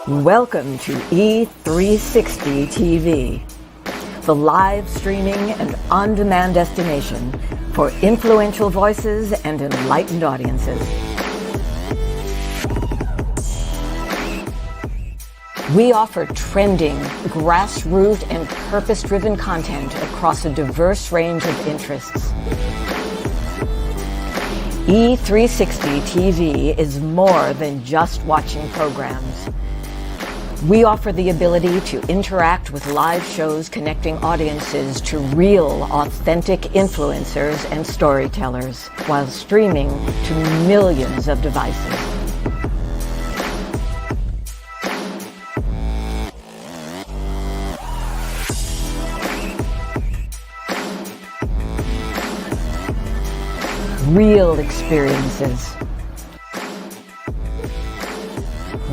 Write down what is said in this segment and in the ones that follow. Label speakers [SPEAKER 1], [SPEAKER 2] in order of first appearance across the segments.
[SPEAKER 1] Welcome to E360 TV, the live streaming and on-demand destination for influential voices and enlightened audiences. We offer trending, grassroots, and purpose-driven content across a diverse range of interests. E360 TV is more than just watching programs. We offer the ability to interact with live shows connecting audiences to real, authentic influencers and storytellers while streaming to millions of devices. Real experiences.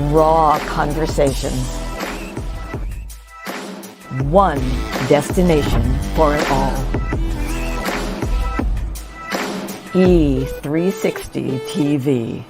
[SPEAKER 1] Raw conversations. One destination for it all. E360 TV.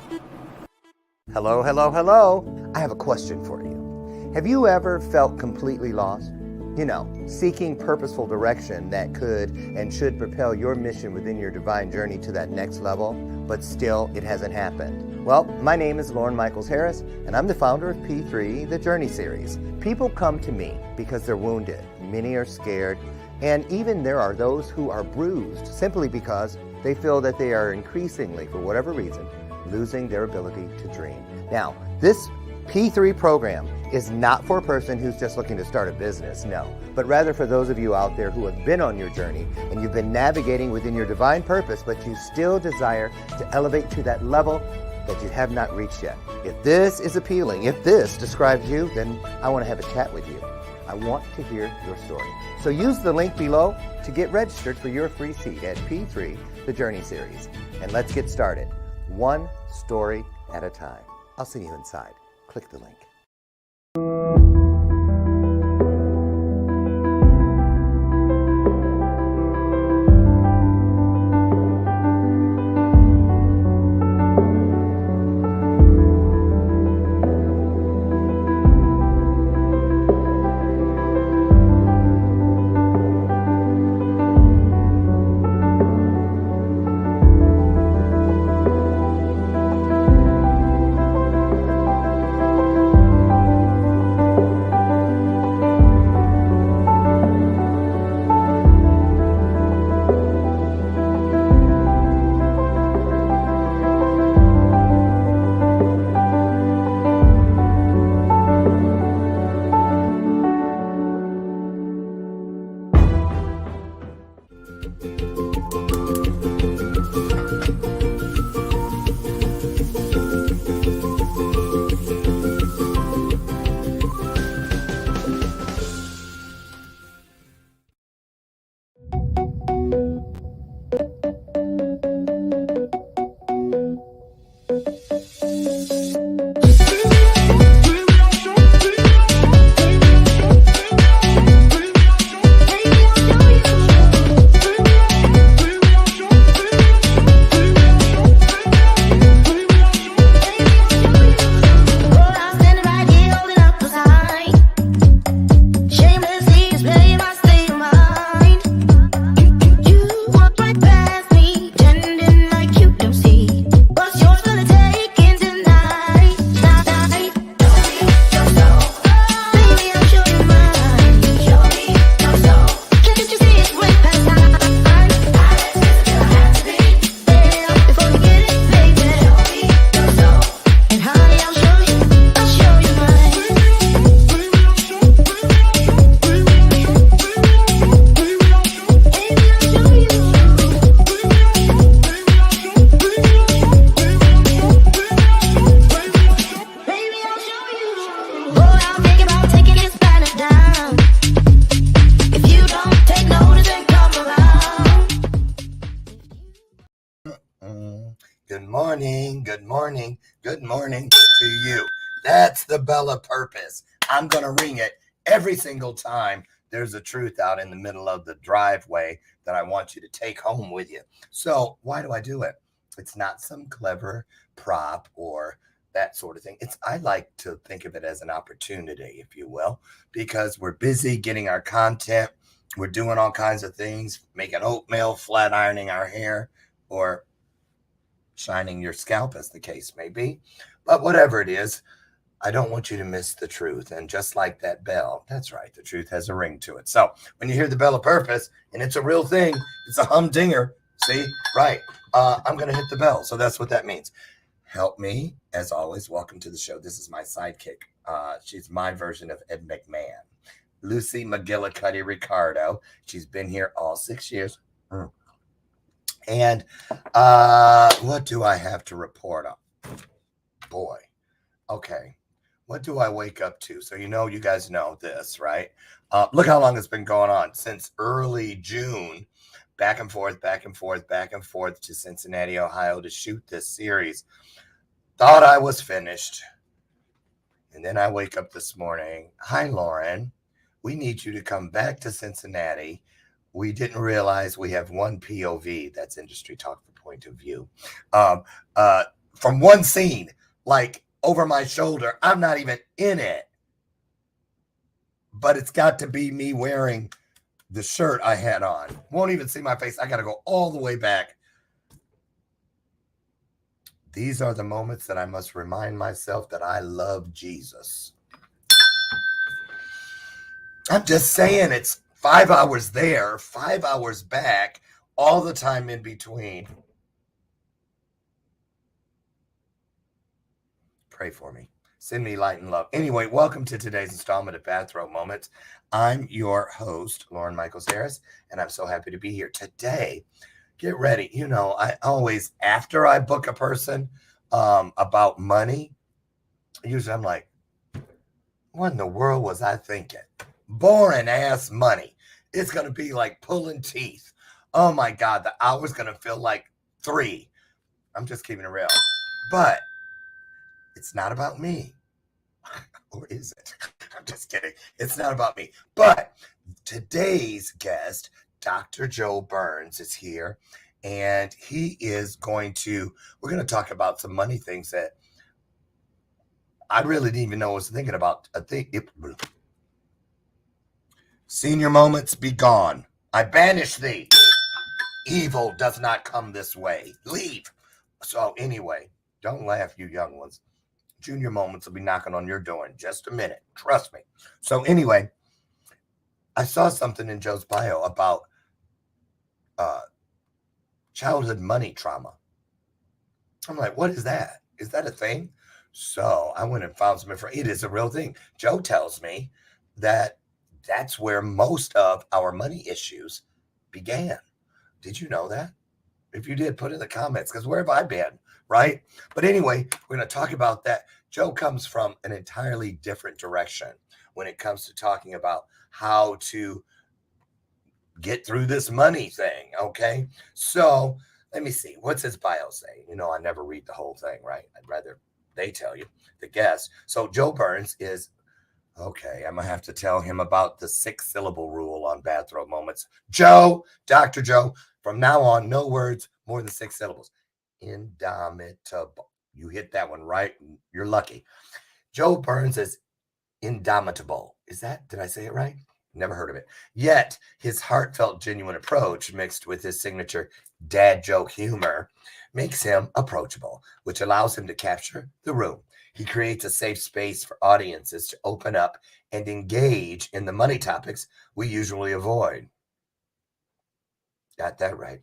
[SPEAKER 2] Hello, hello, hello. I have a question for you. Have you ever felt completely lost? You know, seeking purposeful direction that could and should propel your mission within your divine journey to that next level, but still it hasn't happened. Well, my name is Lauren Michaels Harris, and I'm the founder of P3, the Journey Series. People come to me because they're wounded. Many are scared, and even there are those who are bruised simply because they feel that they are increasingly, for whatever reason, losing their ability to dream. Now, this P3 program is not for a person who's just looking to start a business, no, but rather for those of you out there who have been on your journey and you've been navigating within your divine purpose, but you still desire to elevate to that level that you have not reached yet. If this is appealing, if this describes you, then I want to have a chat with you. I want to hear your story. So use the link below to get registered for your free seat at P3, the Journey Series. And let's get started, one story at a time. I'll see you inside. Click the link. Good morning to you. That's the bell of purpose. I'm going to ring it every single time there's a truth out in the middle of the driveway that I want you to take home with you. So why do I do it? It's not some clever prop or that sort of thing. I like to think of it as an opportunity, if you will, because we're busy getting our content. We're doing all kinds of things, making oatmeal, flat ironing our hair, or shining your scalp, as the case may be. But whatever it is, I don't want you to miss the truth. And just like that bell, that's right, the truth has a ring to it. So when you hear the bell of purpose, and it's a real thing, it's a humdinger. See, right? I'm going to hit the bell. So that's what that means. Help me, as always. Welcome to the show. This is my sidekick. She's my version of Ed McMahon, Lucy McGillicuddy Ricardo. She's been here all 6 years. And what do I have to report on? Boy, okay. What do I wake up to? So you guys know this, right? Look how long it's been going on since early June. Back and forth to Cincinnati, Ohio to shoot this series. Thought I was finished. And then I wake up this morning. Hi, Lauren. We need you to come back to Cincinnati. We didn't realize we have one POV. That's industry talk for point of view. From one scene, like over my shoulder. I'm not even in it. But it's got to be me wearing the shirt I had on. Won't even see my face. I got to go all the way back. These are the moments that I must remind myself that I love Jesus. I'm just saying, it's 5 hours there, 5 hours back, all the time in between. Pray for me. Send me light and love. Anyway, welcome to today's installment of Bathrobe Moments. I'm your host, Lauren Michaels Harris, and I'm so happy to be here today. Get ready. I always, after I book a person about money, usually I'm like, what in the world was I thinking? Boring ass money. It's going to be like pulling teeth. Oh my God, the hour's going to feel like 3. I'm just keeping it real. But it's not about me. Or is it? I'm just kidding. It's not about me. But today's guest, Dr. Joe Burns, is here. And we're going to talk about some money things that I really didn't even know I was thinking about. Senior moments be gone. I banish thee. Evil does not come this way. Leave. So anyway, don't laugh, you young ones. Junior moments will be knocking on your door in just a minute. Trust me. So anyway, I saw something in Joe's bio about childhood money trauma. I'm like, what is that? Is that a thing? So I went and found some information. It is a real thing. Joe tells me that that's where most of our money issues began. Did you know that? If you did, put in the comments, because where have I been, right? But anyway, we're going to talk about that. Joe comes from an entirely different direction when it comes to talking about how to get through this money thing, okay? So let me see. What's his bio say? I never read the whole thing, right? I'd rather they tell you, the guest. So Joe Burns is, okay, I'm going to have to tell him about the 6-syllable rule on Bathrobe Moments. Joe, Dr. Joe, from now on, no words more than 6 syllables. Indomitable. You hit that one right. You're lucky. Joe Burns is indomitable. Did I say it right? Never heard of it. Yet his heartfelt, genuine approach mixed with his signature dad joke humor makes him approachable, which allows him to capture the room. He creates a safe space for audiences to open up and engage in the money topics we usually avoid. Got that right.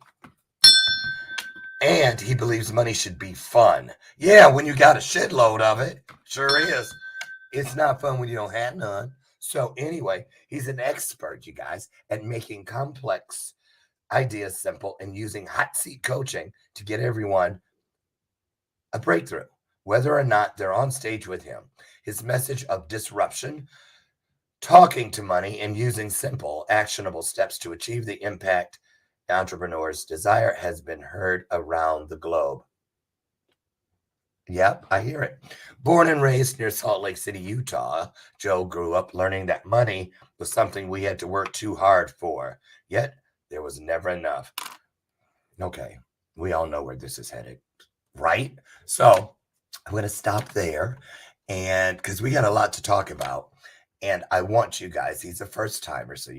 [SPEAKER 2] And he believes money should be fun. Yeah, when you got a shitload of it. Sure is. It's not fun when you don't have none. So anyway, he's an expert, you guys, at making complex ideas simple and using hot seat coaching to get everyone a breakthrough, whether or not they're on stage with him. His message of disruption, talking to money, and using simple, actionable steps to achieve the impact entrepreneurs desire has been heard around the globe. Yep, I hear it. Born and raised near Salt Lake City, Utah, Joe grew up learning that money was something we had to work too hard for. Yet, there was never enough. Okay, we all know where this is headed, right? So, I'm going to stop there, and because we got a lot to talk about, and I want you guys. He's a first timer, so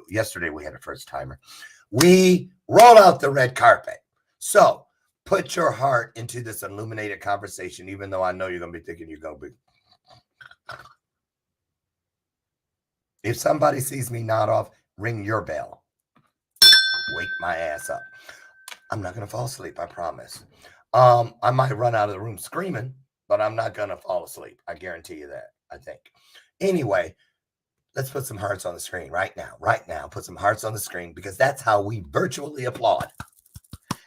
[SPEAKER 2] yesterday we had a first timer. We roll out the red carpet. So put your heart into this illuminated conversation, even though I know you're going to be thinking you're going to be. If somebody sees me nod off, ring your bell. Wake my ass up. I'm not going to fall asleep, I promise. I might run out of the room screaming, but I'm not going to fall asleep. I guarantee you that, I think. Anyway, let's put some hearts on the screen right now. Right now, put some hearts on the screen, because that's how we virtually applaud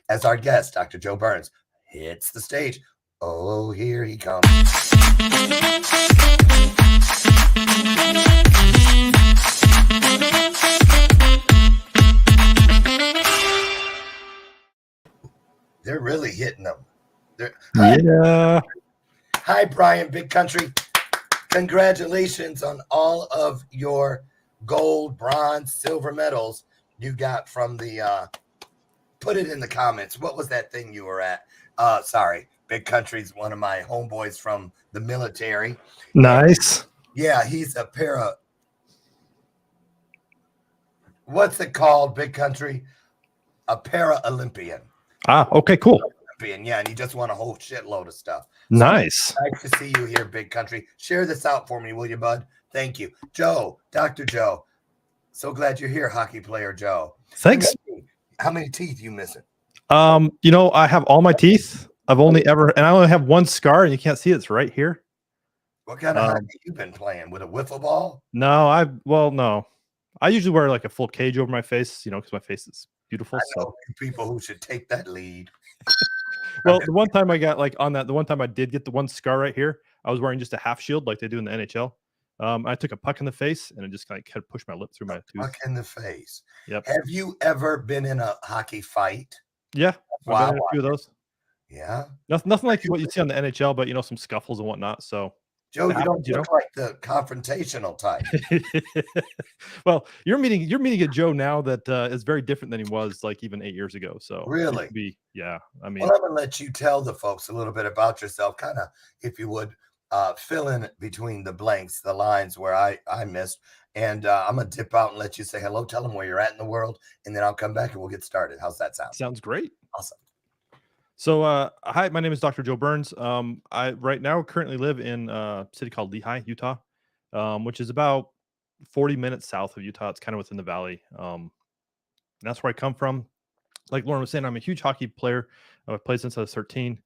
[SPEAKER 2] as our guest, Dr. Joe Burns, hits the stage. Oh, here he comes. They're really hitting them.
[SPEAKER 3] Yeah.
[SPEAKER 2] Hi, Brian, Big Country. Congratulations on all of your gold, bronze, silver medals you got from the put it in the comments. What was that thing you were at? Sorry, Big Country's one of my homeboys from the military.
[SPEAKER 3] Nice.
[SPEAKER 2] And, yeah, he's a what's it called, Big Country? A para-Olympian.
[SPEAKER 3] Okay, cool.
[SPEAKER 2] Yeah, and he just won a whole shitload of stuff.
[SPEAKER 3] Nice.
[SPEAKER 2] So, nice to see you here, Big Country. Share this out for me, will you, bud? Thank you. Joe, Dr. Joe. So glad you're here, hockey player Joe.
[SPEAKER 3] Thanks.
[SPEAKER 2] How many teeth you missing?
[SPEAKER 3] I have all my teeth. I only have one scar, and you can't see it. It's right here.
[SPEAKER 2] What kind of hockey you been playing? With a wiffle ball?
[SPEAKER 3] No, no. I usually wear like a full cage over my face, because my face is beautiful.
[SPEAKER 2] I know people who should take that lead.
[SPEAKER 3] Well, the one time I got the one time I did get the one scar right here, I was wearing just a half shield like they do in the NHL. I took a puck in the face, and it just kind of pushed my lip through my tooth.
[SPEAKER 2] Puck in the face.
[SPEAKER 3] Yep.
[SPEAKER 2] Have you ever been in a hockey fight?
[SPEAKER 3] Yeah.
[SPEAKER 2] Wow.
[SPEAKER 3] I've been in a few of those.
[SPEAKER 2] Yeah.
[SPEAKER 3] Nothing like what you see on the NHL, but some scuffles and whatnot. So
[SPEAKER 2] Joe, you don't look like the confrontational type.
[SPEAKER 3] Well, you're meeting a Joe now that is very different than he was like even 8 years ago. So
[SPEAKER 2] really,
[SPEAKER 3] yeah. I mean,
[SPEAKER 2] well, I'm gonna let you tell the folks a little bit about yourself, kind of, if you would, fill in between the blanks, the lines where I missed, and I'm gonna dip out and let you say hello, tell them where you're at in the world, and then I'll come back and we'll get started. How's that sound?
[SPEAKER 3] Sounds great.
[SPEAKER 2] Awesome.
[SPEAKER 3] So, hi, my name is Dr. Joe Burns. I right now currently live in a city called Lehi, Utah, which is about 40 minutes south of Utah. It's kind of within the valley. And that's where I come from. Like Lauren was saying, I'm a huge hockey player. I've played since I was 13.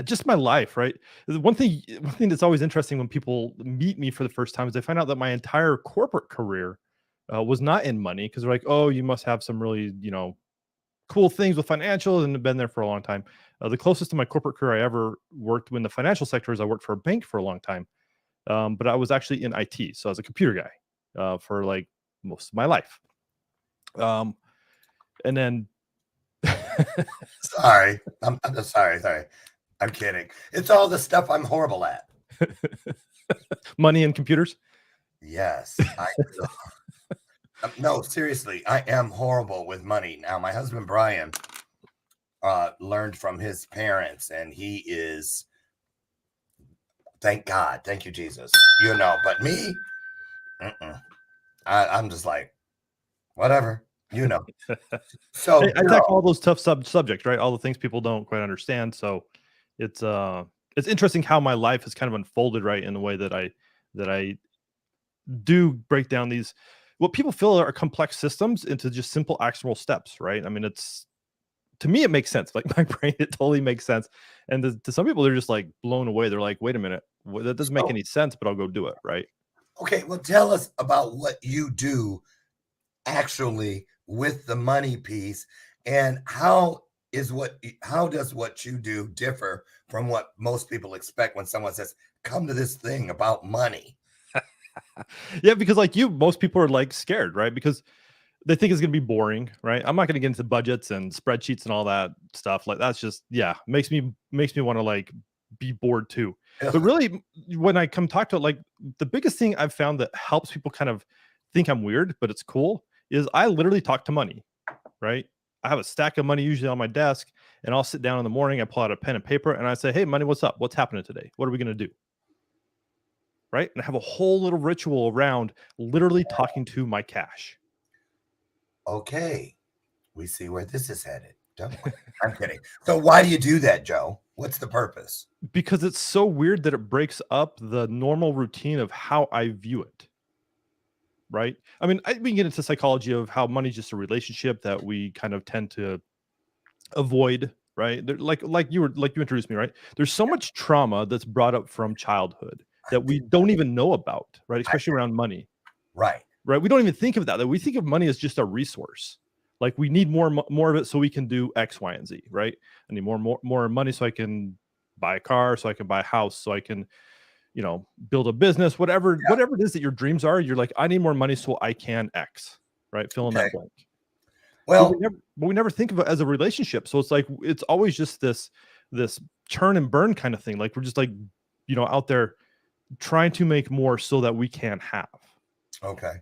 [SPEAKER 3] Just my life, right? One thing that's always interesting when people meet me for the first time is they find out that my entire corporate career was not in money, because they're like, oh, you must have some really, cool things with financials and have been there for a long time. The closest to my corporate career I ever worked in the financial sector is I worked for a bank for a long time. But I was actually in IT. So I was a computer guy for like most of my life. And then
[SPEAKER 2] sorry. I'm sorry. I'm kidding. It's all the stuff I'm horrible at.
[SPEAKER 3] Money and computers?
[SPEAKER 2] Yes. No, seriously, I am horrible with money. Now, my husband, Brian, learned from his parents, and he is, thank God, thank you, Jesus, but me, I'm just like, whatever, So
[SPEAKER 3] I tackle all those tough subjects, right? All the things people don't quite understand. So it's interesting how my life has kind of unfolded, right, in the way that I do break down these what people feel are complex systems into just simple actionable steps, right? I mean, to me, it makes sense. Like my brain, it totally makes sense. And to some people, they're just like blown away. They're like, wait a minute, that doesn't make any sense, but I'll go do it, right?
[SPEAKER 2] Okay, well, tell us about what you do actually with the money piece, and how does what you do differ from what most people expect when someone says, come to this thing about money?
[SPEAKER 3] Yeah, because like most people are like scared, right? Because they think it's going to be boring, right? I'm not going to get into budgets and spreadsheets and all that stuff. Like that's just, makes me want to like be bored too. But really, when I come talk to it, like the biggest thing I've found that helps people kind of think I'm weird, but it's cool, is I literally talk to money, right? I have a stack of money usually on my desk, and I'll sit down in the morning, I pull out a pen and paper, and I say, hey, money, what's up? What's happening today? What are we going to do? Right? And I have a whole little ritual around literally talking to my cash.
[SPEAKER 4] Okay, we see where this is headed, don't we? I'm kidding. So why do you do that, Joe? What's the purpose?
[SPEAKER 3] Because it's so weird that it breaks up the normal routine of how I view it. Right? I mean, we can get into psychology of how money's just a relationship that we kind of tend to avoid, right? Like you introduced me, right? There's so much trauma that's brought up from childhood that we don't even know about, right? Especially around money.
[SPEAKER 4] Right.
[SPEAKER 3] Right? We don't even think of that. We think of money as just a resource. Like we need more of it so we can do X, Y, and Z, right? I need more money so I can buy a car, so I can buy a house, so I can, build a business, whatever it is that your dreams are. You're like, I need more money so I can X, right? Fill in that blank.
[SPEAKER 4] Well,
[SPEAKER 3] but we never think of it as a relationship. So it's like it's always just this churn and burn kind of thing. Like we're just like, out there trying to make more so that we can have.
[SPEAKER 4] Okay.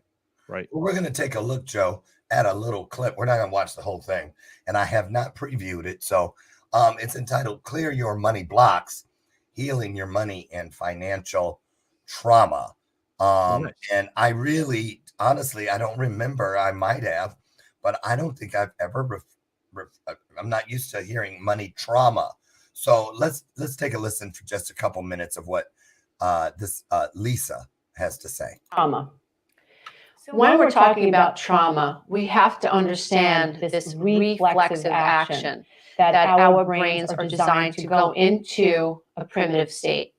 [SPEAKER 3] Right.
[SPEAKER 4] Well, we're going to take a look, Joe, at a little clip. We're not going to watch the whole thing, and I have not previewed it. So it's entitled Clear Your Money Blocks, Healing Your Money and Financial Trauma.
[SPEAKER 3] Nice.
[SPEAKER 4] And I really, honestly, I don't remember. I might have, but I don't think I've ever, I'm not used to hearing money trauma. So let's take a listen for just a couple minutes of what this Lisa has to say.
[SPEAKER 5] Trauma. When we're talking about trauma, we have to understand this reflexive action that our brains are designed to go into a primitive state,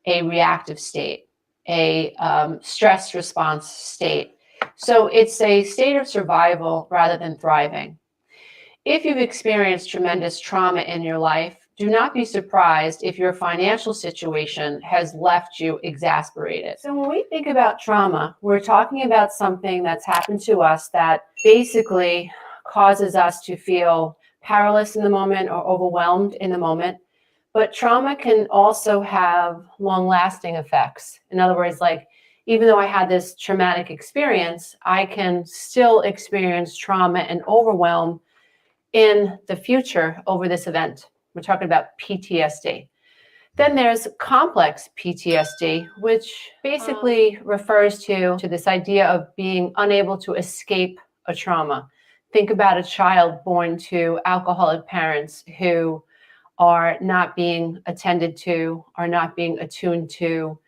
[SPEAKER 5] a reactive state, a stress response state. So it's a state of survival rather than thriving. If you've experienced tremendous trauma in your life, do not be surprised if your financial situation has left you exasperated. So when we think about trauma, we're talking about something that's happened to us that basically causes us to feel powerless in the moment or overwhelmed in the moment. But trauma can also have long-lasting effects. In other words, like, even though I had this traumatic experience, I can still experience trauma and overwhelm in the future over this event. We're talking about PTSD. Then there's complex PTSD, which basically refers to this idea of being unable to escape a trauma. Think about a child born to alcoholic parents who are not being attended to, are not being attuned to.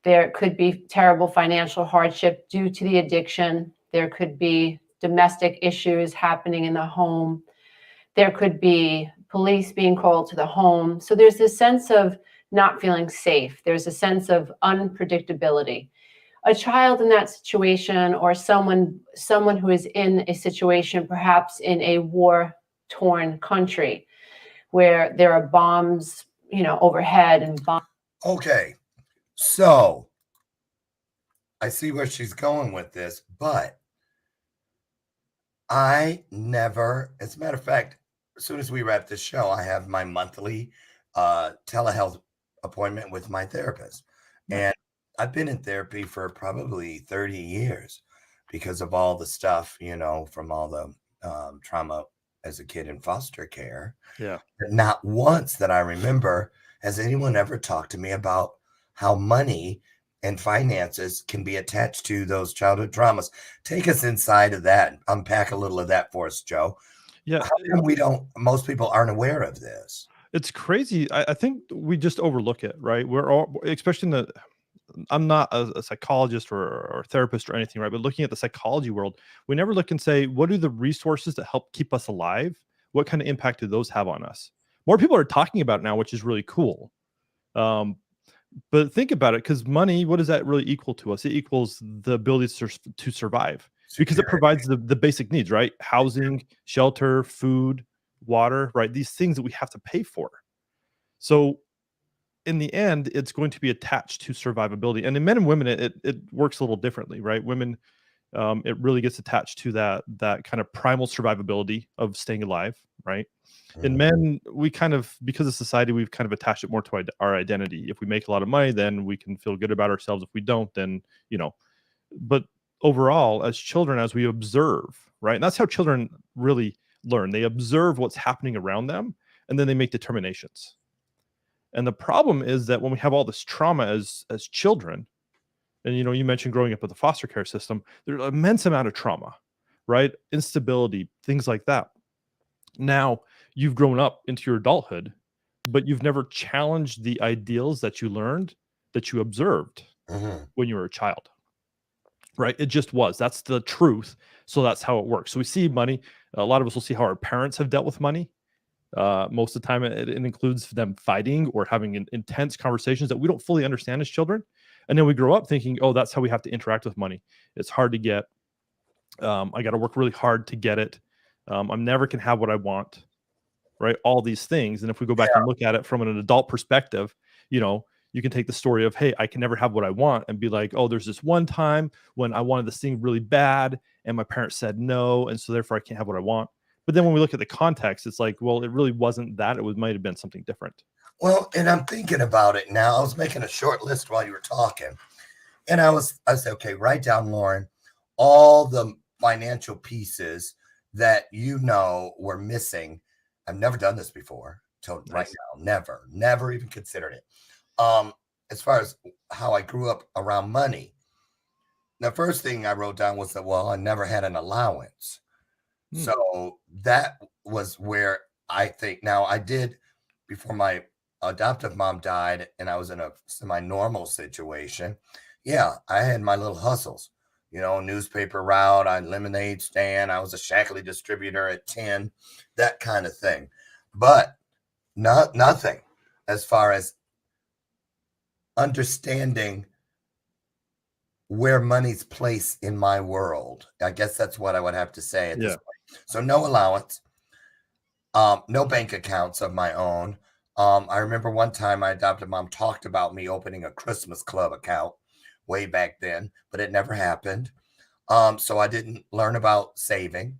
[SPEAKER 5] There could be terrible financial hardship due to the addiction. There could be domestic issues happening in the home. There could be police being called to the home. So there's this sense of not feeling safe. There's a sense of unpredictability. A child in that situation, or someone who is in a situation, perhaps in a war-torn country, where there are bombs, overhead and bombs.
[SPEAKER 4] Okay, so I see where she's going with this, but I never, as a matter of fact, as soon as we wrap this show, I have my monthly telehealth appointment with my therapist. And I've been in therapy for probably 30 years because of all the stuff, from all the trauma as a kid in foster care.
[SPEAKER 3] Yeah.
[SPEAKER 4] But not once that I remember has anyone ever talked to me about how money and finances can be attached to those childhood traumas. Take us inside of that. Unpack a little of that for us, Joe.
[SPEAKER 3] Yeah.
[SPEAKER 4] How come most people aren't aware of this?
[SPEAKER 3] It's crazy. I think we just overlook it, right? We're all, especially I'm not a psychologist or therapist or anything, right? But looking at the psychology world, we never look and say, what are the resources that help keep us alive? What kind of impact do those have on us? More people are talking about it now, which is really cool. But think about it, because money, what does that really equal to us? It equals the ability to survive, because it provides the basic needs, right? Housing, shelter, food, water, right? These things that we have to pay for. So in the end, it's going to be attached to survivability. And in men and women, it works a little differently, right? Women, it really gets attached to that kind of primal survivability of staying alive, right? In men, we kind of, because of society, we've kind of attached it more to our identity. If we make a lot of money, then we can feel good about ourselves. If we don't, then, but overall, as children, as we observe, right? And that's how children really learn. They observe what's happening around them, and then they make determinations. And the problem is that when we have all this trauma as children, and you mentioned growing up with the foster care system, there's an immense amount of trauma, right? Instability, things like that. Now you've grown up into your adulthood, but you've never challenged the ideals that you learned, that you observed when you were a child, right? It just was. That's the truth. So that's how it works. So we see money. A lot of us will see how our parents have dealt with money. Most of the time, it includes them fighting or having intense conversations that we don't fully understand as children. And then we grow up thinking, oh, that's how we have to interact with money. It's hard to get. I got to work really hard to get it. I'm never can have what I want, right? All these things. And if we go back and look at it from an adult perspective, you can take the story of, hey, I can never have what I want, and be like, oh, there's this one time when I wanted this thing really bad and my parents said no, and so therefore I can't have what I want. But then when we look at the context, it's like, well, it really wasn't that. It might have been something different.
[SPEAKER 4] Well, and I'm thinking about it now. I was making a short list while you were talking, and I said, okay, write down, Lauren, all the financial pieces that were missing. I've never done this before till right now. Never even considered it. As far as how I grew up around money, the first thing I wrote down was that, well, I never had an allowance. So that was where I think now I did before my adoptive mom died and I was in a semi-normal situation. Yeah, I had my little hustles, newspaper route, lemonade stand. I was a Shackley distributor at 10, that kind of thing. But nothing as far as understanding where money's place in my world. I guess that's what I would have to say at this point. So no allowance, no bank accounts of my own. I remember one time my adopted mom talked about me opening a Christmas club account way back then, but it never happened. So I didn't learn about saving,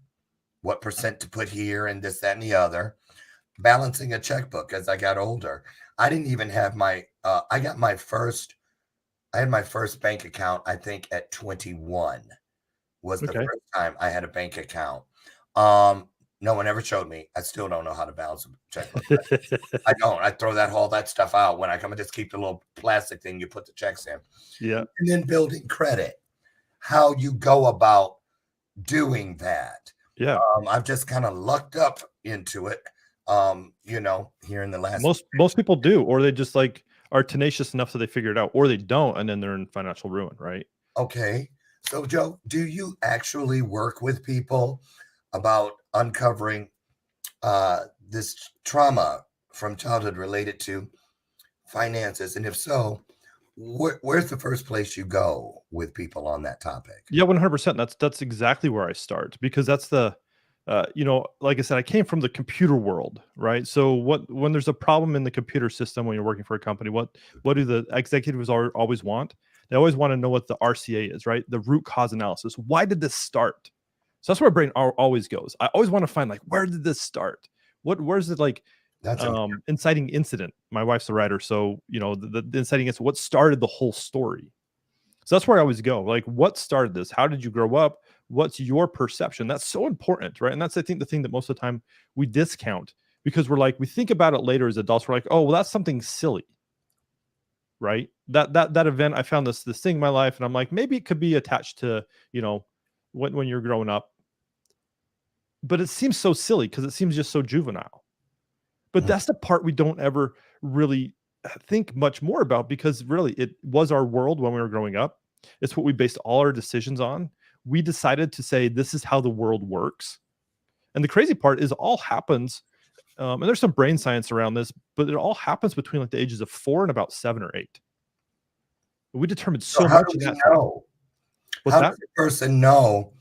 [SPEAKER 4] what percent to put here and this, that, and the other. Balancing a checkbook as I got older. I didn't even have I had my first bank account, I think at 21 was the first time I had a bank account. No one ever showed me. I still don't know how to balance a checkbook. I don't. I throw all that stuff out when I come and just keep the little plastic thing you put the checks in.
[SPEAKER 3] Yeah.
[SPEAKER 4] And then building credit, how you go about doing that.
[SPEAKER 3] Yeah.
[SPEAKER 4] I've just kind of lucked up into it. Here in the last
[SPEAKER 3] most people do, or they just are tenacious enough so they figure it out, or they don't, and then they're in financial ruin, right?
[SPEAKER 4] Okay. So Joe, do you actually work with people about uncovering this trauma from childhood related to finances? And if so, where's the first place you go with people on that topic?
[SPEAKER 3] Yeah, 100%. That's exactly where I start, because that's the like I said, I came from the computer world, right? So when there's a problem in the computer system when you're working for a company, what do the executives always want? They always want to know what the RCA is, right? The root cause analysis. Why did this start? So that's where my brain always goes. I always want to find where did this start? Where's it
[SPEAKER 4] That's
[SPEAKER 3] inciting incident? My wife's the writer, so the inciting incident. What started the whole story? So that's where I always go. What started this? How did you grow up? What's your perception? That's so important, right? And that's, I think, the thing that most of the time we discount, because we think about it later as adults. We're like, oh, well, that's something silly, right? That event, I found this thing in my life, and I'm like, maybe it could be attached to, when you're growing up. But it seems so silly because it seems just so juvenile. But that's the part we don't ever really think much more about, because really it was our world when we were growing up. It's what we based all our decisions on. We decided to say, this is how the world works. And the crazy part is it all happens, and there's some brain science around this, but it all happens between the ages of 4 and about 7 or 8. We determined so
[SPEAKER 4] how
[SPEAKER 3] much
[SPEAKER 4] do
[SPEAKER 3] of
[SPEAKER 4] we
[SPEAKER 3] that.
[SPEAKER 4] know?
[SPEAKER 3] What's
[SPEAKER 4] How
[SPEAKER 3] that?
[SPEAKER 4] does the person know?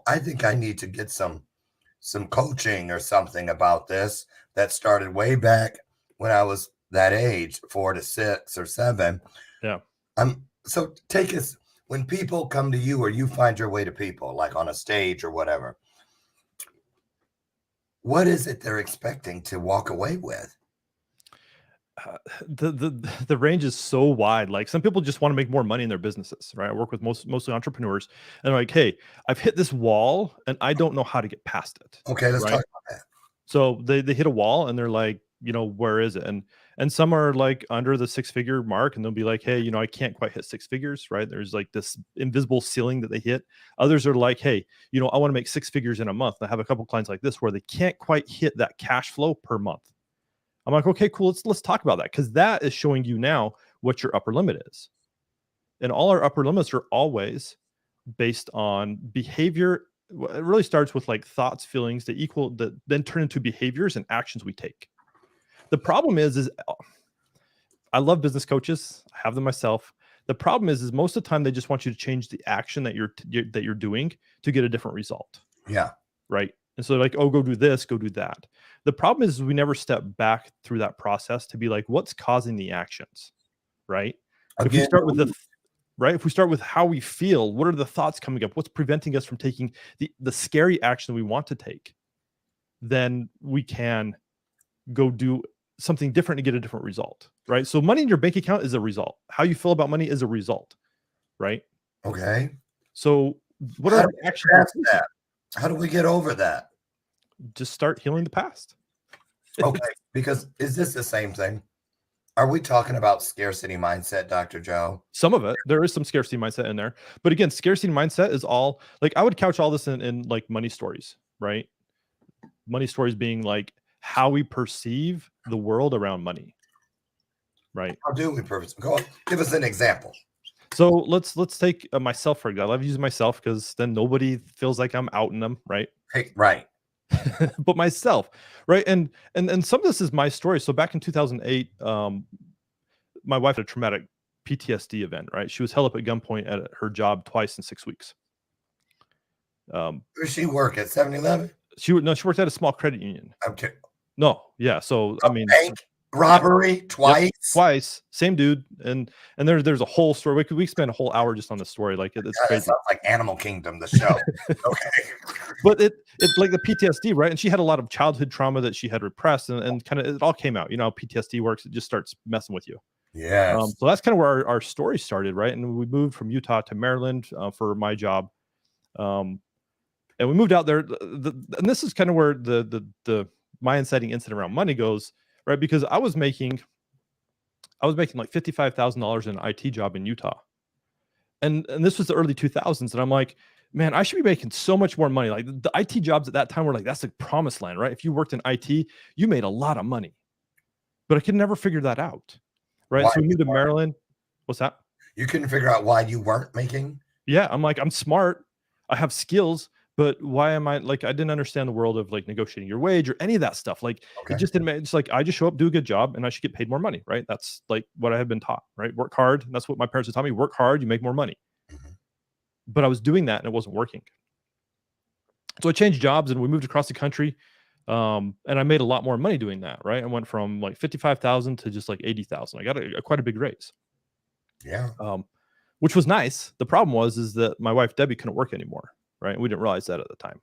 [SPEAKER 4] I think I need to get some coaching or something about this. That started way back when I was that age, 4 to 6 or 7.
[SPEAKER 3] Yeah.
[SPEAKER 4] So take us, when people come to you or you find your way to people, like on a stage or whatever, what is it they're expecting to walk away with?
[SPEAKER 3] The range is so wide. Like some people just want to make more money in their businesses, right? I work with mostly entrepreneurs, and they're like, hey, I've hit this wall and I don't know how to get past it.
[SPEAKER 4] Okay, let's
[SPEAKER 3] Right.
[SPEAKER 4] talk about that.
[SPEAKER 3] So they hit a wall and they're like, where is it? And some are like under the 6-figure mark, and they'll be like, hey, I can't quite hit 6 figures, right? There's like this invisible ceiling that they hit. Others are like, hey, I want to make 6 figures in a month. I have a couple clients like this where they can't quite hit that cash flow per month. I'm like, okay, cool. Let's talk about that, because that is showing you now what your upper limit is. And all our upper limits are always based on behavior. It really starts with like thoughts, feelings that then turn into behaviors and actions we take. The problem is I love business coaches. I have them myself. The problem is most of the time they just want you to change the action that you're doing to get a different result.
[SPEAKER 4] Yeah.
[SPEAKER 3] Right. And so like, oh, go do this, go do that. The problem is we never step back through that process to be like, what's causing the actions? Right.
[SPEAKER 4] Again,
[SPEAKER 3] if we start with how we feel, what are the thoughts coming up? What's preventing us from taking the scary action we want to take? Then we can go do something different to get a different result. Right. So money in your bank account is a result. How you feel about money is a result. Right.
[SPEAKER 4] Okay.
[SPEAKER 3] So what are the actions?
[SPEAKER 4] How do we get over that?
[SPEAKER 3] Just start healing the past.
[SPEAKER 4] Okay. Because is this the same thing? Are we talking about scarcity mindset, Dr. Joe?
[SPEAKER 3] Some of it, there is some scarcity mindset in there. But again, scarcity mindset is all like, I would couch all this in like money stories, right? Money stories being like how we perceive the world around money, right?
[SPEAKER 4] How do we go on, give us an example.
[SPEAKER 3] So let's take myself for example. I've used myself because then nobody feels like I'm outing them, right?
[SPEAKER 4] Hey, right.
[SPEAKER 3] But myself, right? And some of this is my story. So back in 2008, my wife had a traumatic PTSD event, right? She was held up at gunpoint at her job twice in 6 weeks.
[SPEAKER 4] Where does she work, at 7-Eleven?
[SPEAKER 3] She worked at a small credit union.
[SPEAKER 4] Okay.
[SPEAKER 3] No, yeah. So I mean,
[SPEAKER 4] bank robbery twice.
[SPEAKER 3] Yep, twice, same dude, and there's a whole story. We spend a whole hour just on the story. Like it's crazy.
[SPEAKER 4] Sounds like Animal Kingdom, the show. Okay.
[SPEAKER 3] But it's like the PTSD, right? And she had a lot of childhood trauma that she had repressed, and kind of it all came out. How PTSD works. It just starts messing with you.
[SPEAKER 4] Yeah.
[SPEAKER 3] So that's kind of where our story started, right? And we moved from Utah to Maryland for my job, and we moved out there. And this is kind of where the my inciting incident around money goes, right? Because I was making like $55,000 in an IT job in Utah, and this was the early 2000s, and I'm like, man, I should be making so much more money. Like the IT jobs at that time were like, that's the promised land, right? If you worked in IT, you made a lot of money, but I could never figure that out. Right.
[SPEAKER 4] Why
[SPEAKER 3] so we moved to Maryland. What's that?
[SPEAKER 4] You couldn't figure out why you weren't making?
[SPEAKER 3] Yeah. I'm like, I'm smart. I have skills, but why am I like, I didn't understand the world of like negotiating your wage or any of that stuff. Like
[SPEAKER 4] Okay.
[SPEAKER 3] it just didn't make, it's like, I just show up, do a good job, and I should get paid more money. Right. That's like what I had been taught, right? Work hard. And that's what my parents would tell me. Work hard, you make more money.
[SPEAKER 4] Mhm.
[SPEAKER 3] But I was doing that and it wasn't working. So I changed jobs and we moved across the country. And I made a lot more money doing that, right? I went from like 55,000 to just like 80,000. I got quite a big raise.
[SPEAKER 4] Yeah.
[SPEAKER 3] Which was nice. The problem is that my wife Debbie couldn't work anymore, right? And we didn't realize that at the time.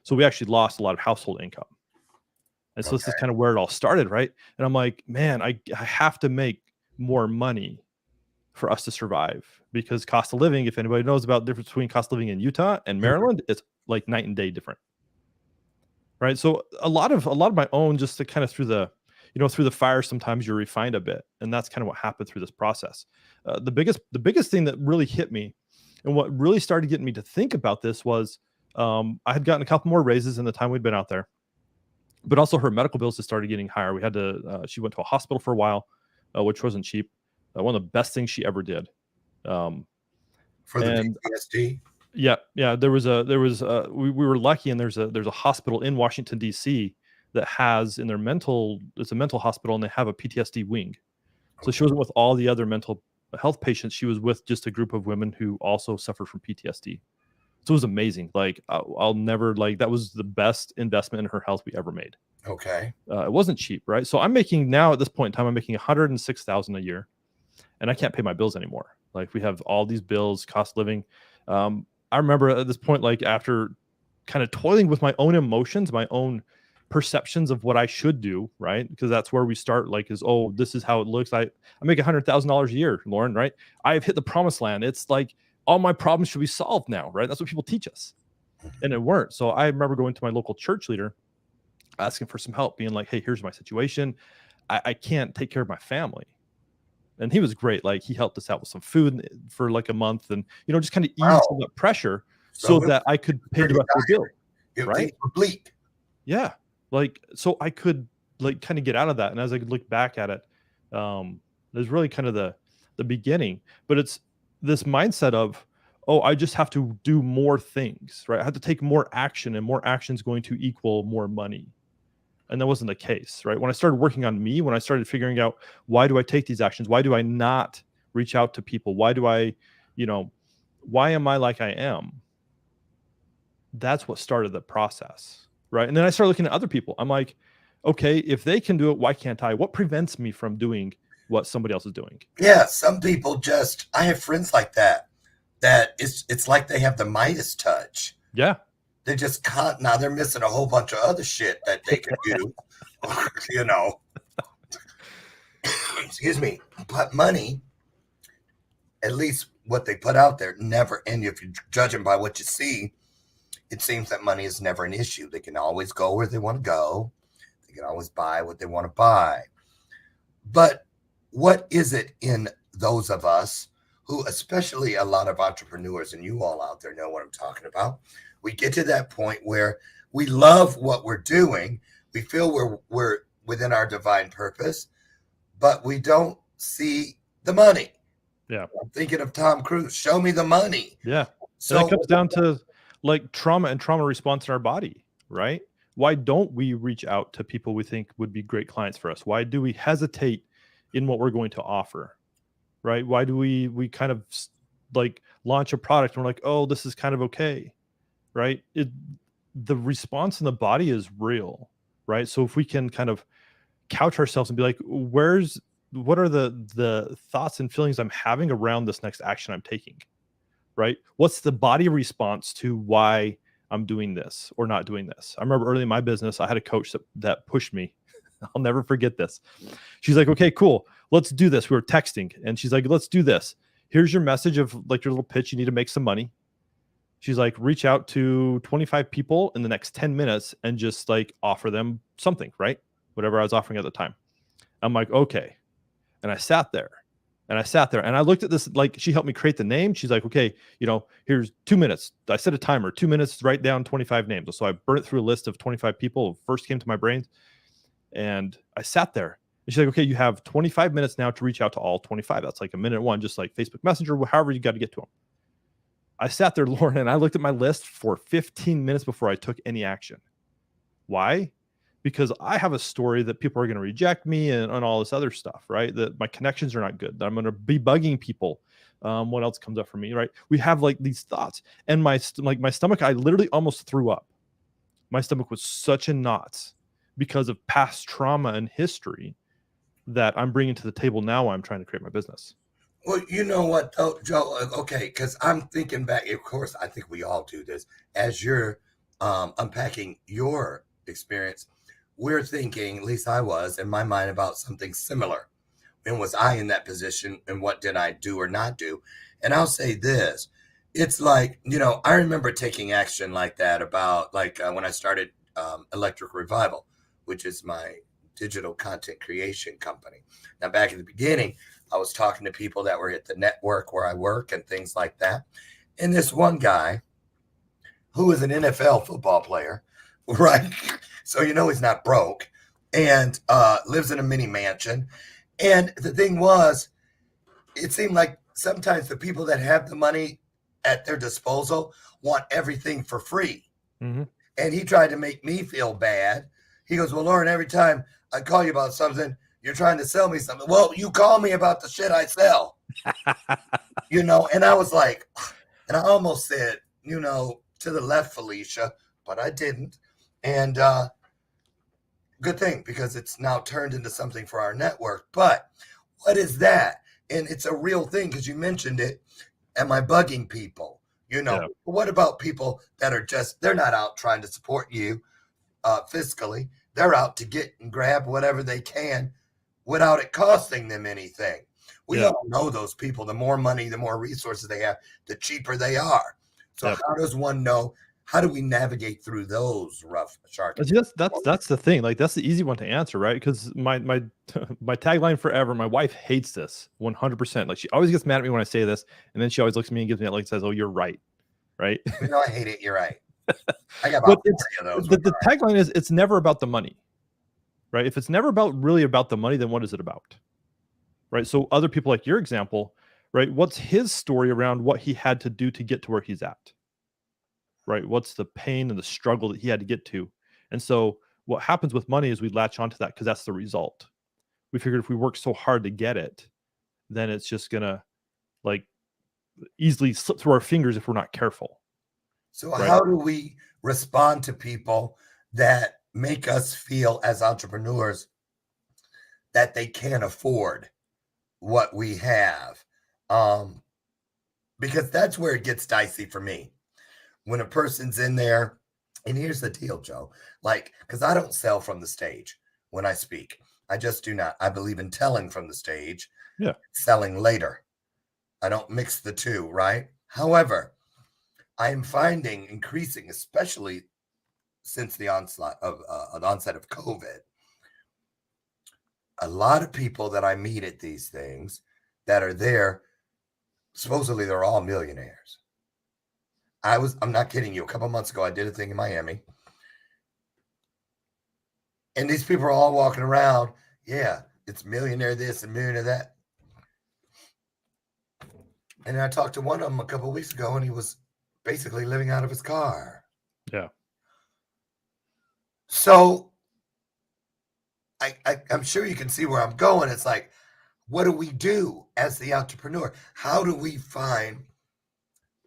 [SPEAKER 3] So we actually lost a lot of household income. And so this is kind of where it all started, right? And I'm like, man, I have to make more money for us to survive, because cost of living, if anybody knows about the difference between cost of living in Utah and Maryland, it's like night and day different. Right. So a lot of my own, just to kind of through the fire, sometimes you're refined a bit. And that's kind of what happened through this process. The biggest thing that really hit me and what really started getting me to think about this was I had gotten a couple more raises in the time we'd been out there, but also her medical bills had started getting higher. We had to, she went to a hospital for a while, which wasn't cheap. One of the best things she ever did.
[SPEAKER 4] For the PTSD?
[SPEAKER 3] Yeah. There was we were lucky, and there's a hospital in Washington, D.C. that has it's a mental hospital, and they have a PTSD wing. So she wasn't with all the other mental health patients. She was with just a group of women who also suffered from PTSD. So it was amazing. Like I'll never, like, that was the best investment in her health we ever made.
[SPEAKER 4] Okay. It
[SPEAKER 3] wasn't cheap, right? So I'm making now at this point in time, I'm making $106,000 a year, and I can't pay my bills anymore. Like we have all these bills, cost of living. I remember at this point, like after kind of toiling with my own emotions, my own perceptions of what I should do, right? Because that's where we start, like, is, oh, this is how it looks. I make $100,000 a year, Lauren, right? I've hit the promised land. It's like all my problems should be solved now, right? That's what people teach us. And it weren't. So I remember going to my local church leader, asking for some help, being like, hey, here's my situation. I can't take care of my family. And he was great. Like, he helped us out with some food for like a month, and, you know, just kind of eased the pressure so that I could pay the rest of the bill. Right?
[SPEAKER 4] Bleak.
[SPEAKER 3] Yeah. Like, so I could like kind of get out of that. And as I could look back at it, there's really kind of the beginning, but it's this mindset of, oh, I just have to do more things, right? I have to take more action, and more action is going to equal more money. And that wasn't the case, right? When I started working on me, when I started figuring out, why do I take these actions? Why do I not reach out to people? Why do I, you know, why am I like I am? That's what started the process, right? And then I started looking at other people. I'm like, okay, if they can do it, why can't I? What prevents me from doing what somebody else is doing?
[SPEAKER 4] Yeah, some people just, I have friends like that it's like they have the Midas touch.
[SPEAKER 3] Yeah.
[SPEAKER 4] They just can't. Now they're missing a whole bunch of other shit that they can do, you know. Excuse me. But money, at least what they put out there, never. And if you judge them by what you see, it seems that money is never an issue. They can always go where they want to go. They can always buy what they want to buy. But what is it in those of us who, especially a lot of entrepreneurs, and you all out there know what I'm talking about, we get to that point where we love what we're doing. We feel we're within our divine purpose, but we don't see the money.
[SPEAKER 3] Yeah.
[SPEAKER 4] I'm thinking of Tom Cruise. Show me the money.
[SPEAKER 3] Yeah.
[SPEAKER 4] So
[SPEAKER 3] and that comes down to like trauma and trauma response in our body, right? Why don't we reach out to people we think would be great clients for us? Why do we hesitate in what we're going to offer, right? Why do we kind of like launch a product and we're like, oh, this is kind of okay, right? The response in the body is real, right? So if we can kind of couch ourselves and be like, what are the thoughts and feelings I'm having around this next action I'm taking, right? What's the body response to why I'm doing this or not doing this? I remember early in my business, I had a coach that pushed me. I'll never forget this. She's like, okay, cool. Let's do this. We were texting and she's like, let's do this. Here's your message of like your little pitch. You need to make some money. She's like, reach out to 25 people in the next 10 minutes and just like offer them something, right? Whatever I was offering at the time. I'm like, okay. And I sat there and I looked at this, like she helped me create the name. She's like, okay, you know, here's 2 minutes. I set a timer, 2 minutes, write down 25 names. So I burnt through a list of 25 people who first came to my brain. And I sat there and she's like, okay, you have 25 minutes now to reach out to all 25. That's like a minute one, just like Facebook Messenger, however you got to get to them. I sat there, Lauren, and I looked at my list for 15 minutes before I took any action. Why? Because I have a story that people are going to reject me and all this other stuff, right? That my connections are not good, that I'm going to be bugging people. What else comes up for me, right? We have like these thoughts, and my stomach, I literally almost threw up. My stomach was such in knots because of past trauma and history that I'm bringing to the table now while I'm trying to create my business.
[SPEAKER 4] Well, you know what, though, Joe? Okay, because I'm thinking back. Of course, I think we all do this. As you're unpacking your experience, we're thinking, at least I was, in my mind, about something similar. When was I in that position, and what did I do or not do? And I'll say this. It's like, you know, I remember taking action like that about like when I started Electric Revival, which is my digital content creation company. Now, back in the beginning, I was talking to people that were at the network where I work and things like that. And this one guy who is an NFL football player, right? So, you know, he's not broke and lives in a mini mansion. And the thing was, it seemed like sometimes the people that have the money at their disposal want everything for free.
[SPEAKER 3] Mm-hmm.
[SPEAKER 4] And he tried to make me feel bad. He goes, well, Lauren, every time I call you about something, you're trying to sell me something. Well, you call me about the shit I sell, you know? And I was like, and I almost said, you know, to the left, Felicia, but I didn't. And good thing, because it's now turned into something for our network. But what is that? And it's a real thing, because you mentioned it. Am I bugging people? You know, yeah. What about people that are just, they're not out trying to support you fiscally. they're out to get and grab whatever they can without it costing them anything. We all know those people. The more money, the more resources they have, the cheaper they are. So how does one know? How do we navigate through those rough shark?
[SPEAKER 3] That's the thing. Like, that's the easy one to answer, right? Because my my tagline forever. My wife hates this 100%. Like, she always gets mad at me when I say this, and then she always looks at me and gives me that look and says, "Oh, you're right." Right?
[SPEAKER 4] Even though I hate it, you're right. I got
[SPEAKER 3] But
[SPEAKER 4] about 40 of those.
[SPEAKER 3] the tagline is, it's never about the money, right? If it's never really about the money, then what is it about? Right? So other people, like your example, right? What's his story around what he had to do to get to where he's at? Right? What's the pain and the struggle that he had to get to? And so what happens with money is we latch onto that because that's the result. We figured if we work so hard to get it, then it's just gonna, like, easily slip through our fingers if we're not careful.
[SPEAKER 4] So how do we respond to people that make us feel as entrepreneurs that they can't afford what we have? Because that's where it gets dicey for me. When a person's in there, and here's the deal, Joe, like, because I don't sell from the stage when I speak. I just do not. I believe in telling from the stage, selling later. I don't mix the two, right? However, I am finding increasing, especially since the onset of COVID, a lot of people that I meet at these things that are there, supposedly they're all millionaires. I'm not kidding you. A couple months ago, I did a thing in Miami. And these people are all walking around. Yeah, it's millionaire this and millionaire that. And I talked to one of them a couple of weeks ago, and he was basically living out of his car.
[SPEAKER 3] Yeah.
[SPEAKER 4] So I'm sure you can see where I'm going. It's like, what do we do as the entrepreneur? How do we find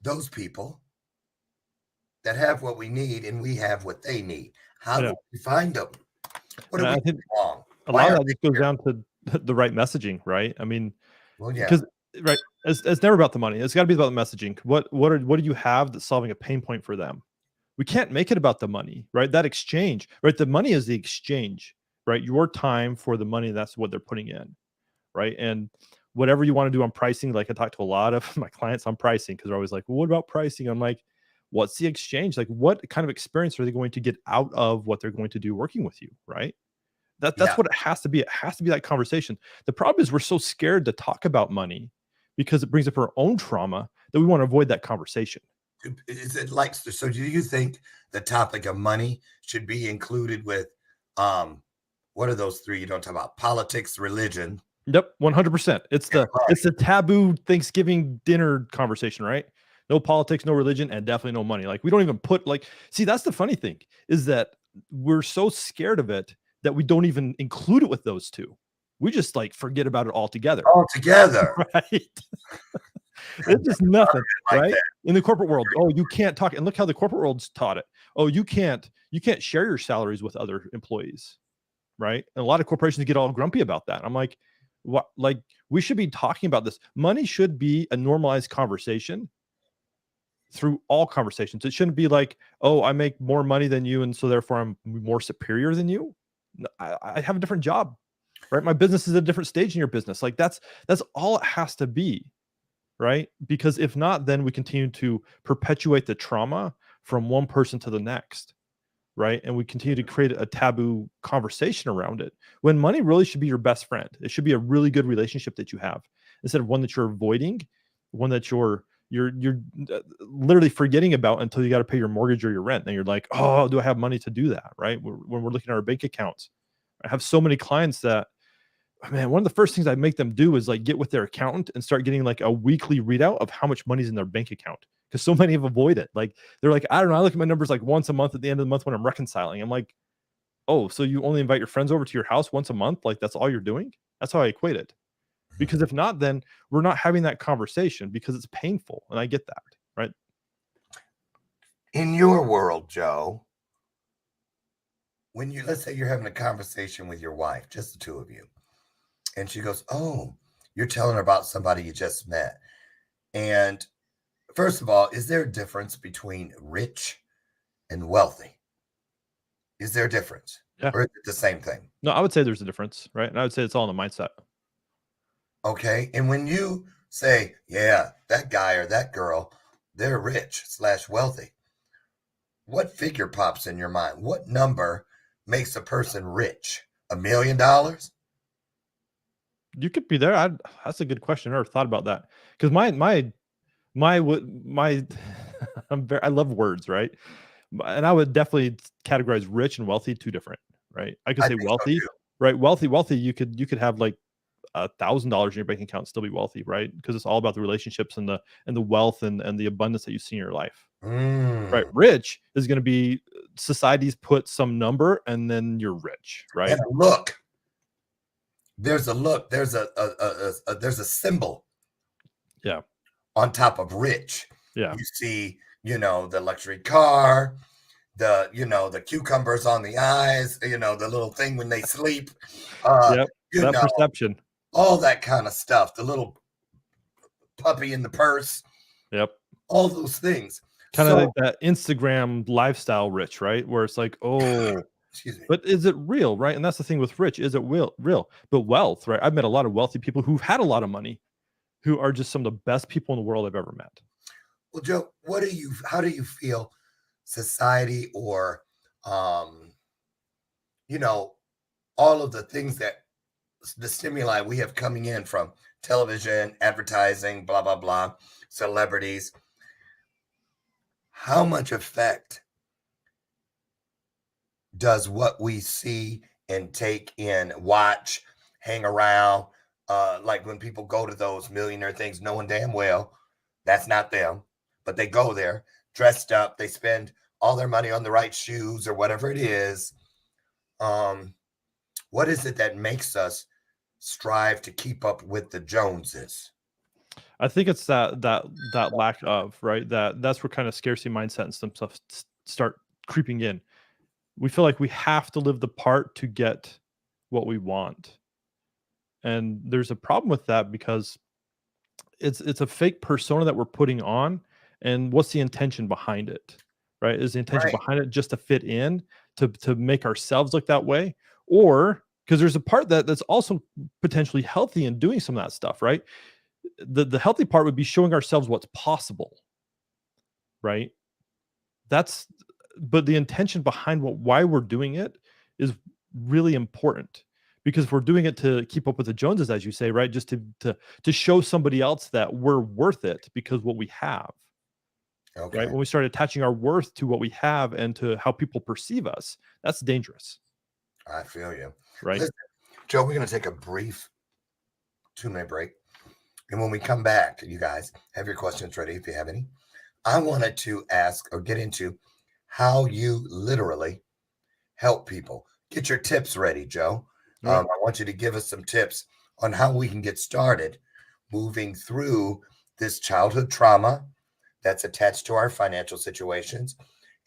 [SPEAKER 4] those people that have what we need and we have what they need? How do we find them? What do we do wrong?
[SPEAKER 3] A lot of that just goes down to the right messaging, right? I mean, because it's never about the money. It's got to be about the messaging. What do you have that's solving a pain point for them? We can't make it about the money, right? That exchange, right? The money is the exchange, right? Your time for the money, that's what they're putting in, right? And whatever you want to do on pricing, like I talk to a lot of my clients on pricing because they're always like, well, what about pricing? I'm like, what's the exchange? Like, what kind of experience are they going to get out of what they're going to do working with you, right? That's what it has to be. It has to be that conversation. The problem is we're so scared to talk about money because it brings up our own trauma that we want to avoid that conversation.
[SPEAKER 4] Is it like, so do you think the topic of money should be included with, what are those three you don't talk about? Politics, religion.
[SPEAKER 3] Yep, 100%. It's the taboo Thanksgiving dinner conversation, right? No politics, no religion, and definitely no money. Like, we don't even put, like, see, that's the funny thing, is that we're so scared of it that we don't even include it with those two. We just, like, forget about it altogether. Right? It's just nothing, right? In the corporate world, oh, you can't talk, and look how the corporate world's taught it. Oh, you can't share your salaries with other employees, right? And a lot of corporations get all grumpy about that. I'm like, what? Like, we should be talking about this. Money should be a normalized conversation through all conversations. It shouldn't be like, oh, I make more money than you, and so therefore I'm more superior than you. I have a different job, right? My business is at a different stage in your business. Like, that's all it has to be, right? Because if not, then we continue to perpetuate the trauma from one person to the next, right? And we continue to create a taboo conversation around it, when money really should be your best friend. It should be a really good relationship that you have, instead of one that you're avoiding, one that you're literally forgetting about until you got to pay your mortgage or your rent. And you're like, oh, do I have money to do that? Right? When we're looking at our bank accounts, I have so many clients that, man, one of the first things I make them do is, like, get with their accountant and start getting, like, a weekly readout of how much money's in their bank account. Because so many have avoided it. Like, they're like, I don't know, I look at my numbers like once a month at the end of the month when I'm reconciling. I'm like, oh, so you only invite your friends over to your house once a month? Like, that's all you're doing? That's how I equate it. Because if not, then we're not having that conversation because it's painful. And I get that, right?
[SPEAKER 4] In your world, Joe, when let's say you're having a conversation with your wife, just the two of you, and she goes, oh, you're telling her about somebody you just met. And first of all, is there a difference between rich and wealthy? Is there a difference?
[SPEAKER 3] Yeah.
[SPEAKER 4] Or is it the same thing?
[SPEAKER 3] No, I would say there's a difference, right? And I would say it's all in the mindset.
[SPEAKER 4] Okay. And when you say, yeah, that guy or that girl, they're rich / wealthy, what figure pops in your mind? What number makes a person rich? $1 million?
[SPEAKER 3] You could be there. That's a good question. I never thought about that because I love words, right? And I would definitely categorize rich and wealthy two different, right? I could say
[SPEAKER 4] think so
[SPEAKER 3] wealthy,
[SPEAKER 4] too.
[SPEAKER 3] right? Wealthy. You could have like $1,000 in your bank account and still be wealthy, right? Because it's all about the relationships and the wealth and the abundance that you see in your life. Right. Rich is going to be society's put some number and then you're rich, right?
[SPEAKER 4] And a look. There's a look. There's a symbol.
[SPEAKER 3] Yeah.
[SPEAKER 4] On top of rich.
[SPEAKER 3] Yeah.
[SPEAKER 4] You see, the luxury car, the cucumbers on the eyes, the little thing when they sleep.
[SPEAKER 3] Yep. That perception.
[SPEAKER 4] All that kind of stuff. The little puppy in the purse.
[SPEAKER 3] Yep.
[SPEAKER 4] All those things.
[SPEAKER 3] Kind of like that Instagram lifestyle rich, right? Where it's like, oh,
[SPEAKER 4] excuse me.
[SPEAKER 3] But is it real, right? And that's the thing with rich. Is it real? But wealth, right? I've met a lot of wealthy people who've had a lot of money who are just some of the best people in the world I've ever met.
[SPEAKER 4] Well, Joe, how do you feel society or, all of the things that the stimuli we have coming in from television, advertising, blah, blah, blah, celebrities, how much effect does what we see and take in, watch, hang around, like when people go to those millionaire things, knowing damn well that's not them, but they go there dressed up, they spend all their money on the right shoes or whatever it is. What is it that makes us strive to keep up with the Joneses?
[SPEAKER 3] I think it's that lack of, right? That's where kind of scarcity mindset and some stuff start creeping in. We feel like we have to live the part to get what we want. And there's a problem with that because it's a fake persona that we're putting on. And what's the intention behind it? Right? Is the intention behind it just to fit in, to make ourselves look that way? Or because there's a part that's also potentially healthy in doing some of that stuff, right? The healthy part would be showing ourselves what's possible, right? But the intention behind why we're doing it is really important, because if we're doing it to keep up with the Joneses, as you say, right, just to show somebody else that we're worth it because what we have. Okay. Right? When we start attaching our worth to what we have and to how people perceive us, that's dangerous.
[SPEAKER 4] I feel you.
[SPEAKER 3] Right.
[SPEAKER 4] Listen, Joe, we're going to take a brief 2-minute break. And when we come back, you guys have your questions ready if you have any. I wanted to ask or get into how you literally help people. Get your tips ready, Joe. I want you to give us some tips on how we can get started moving through this childhood trauma that's attached to our financial situations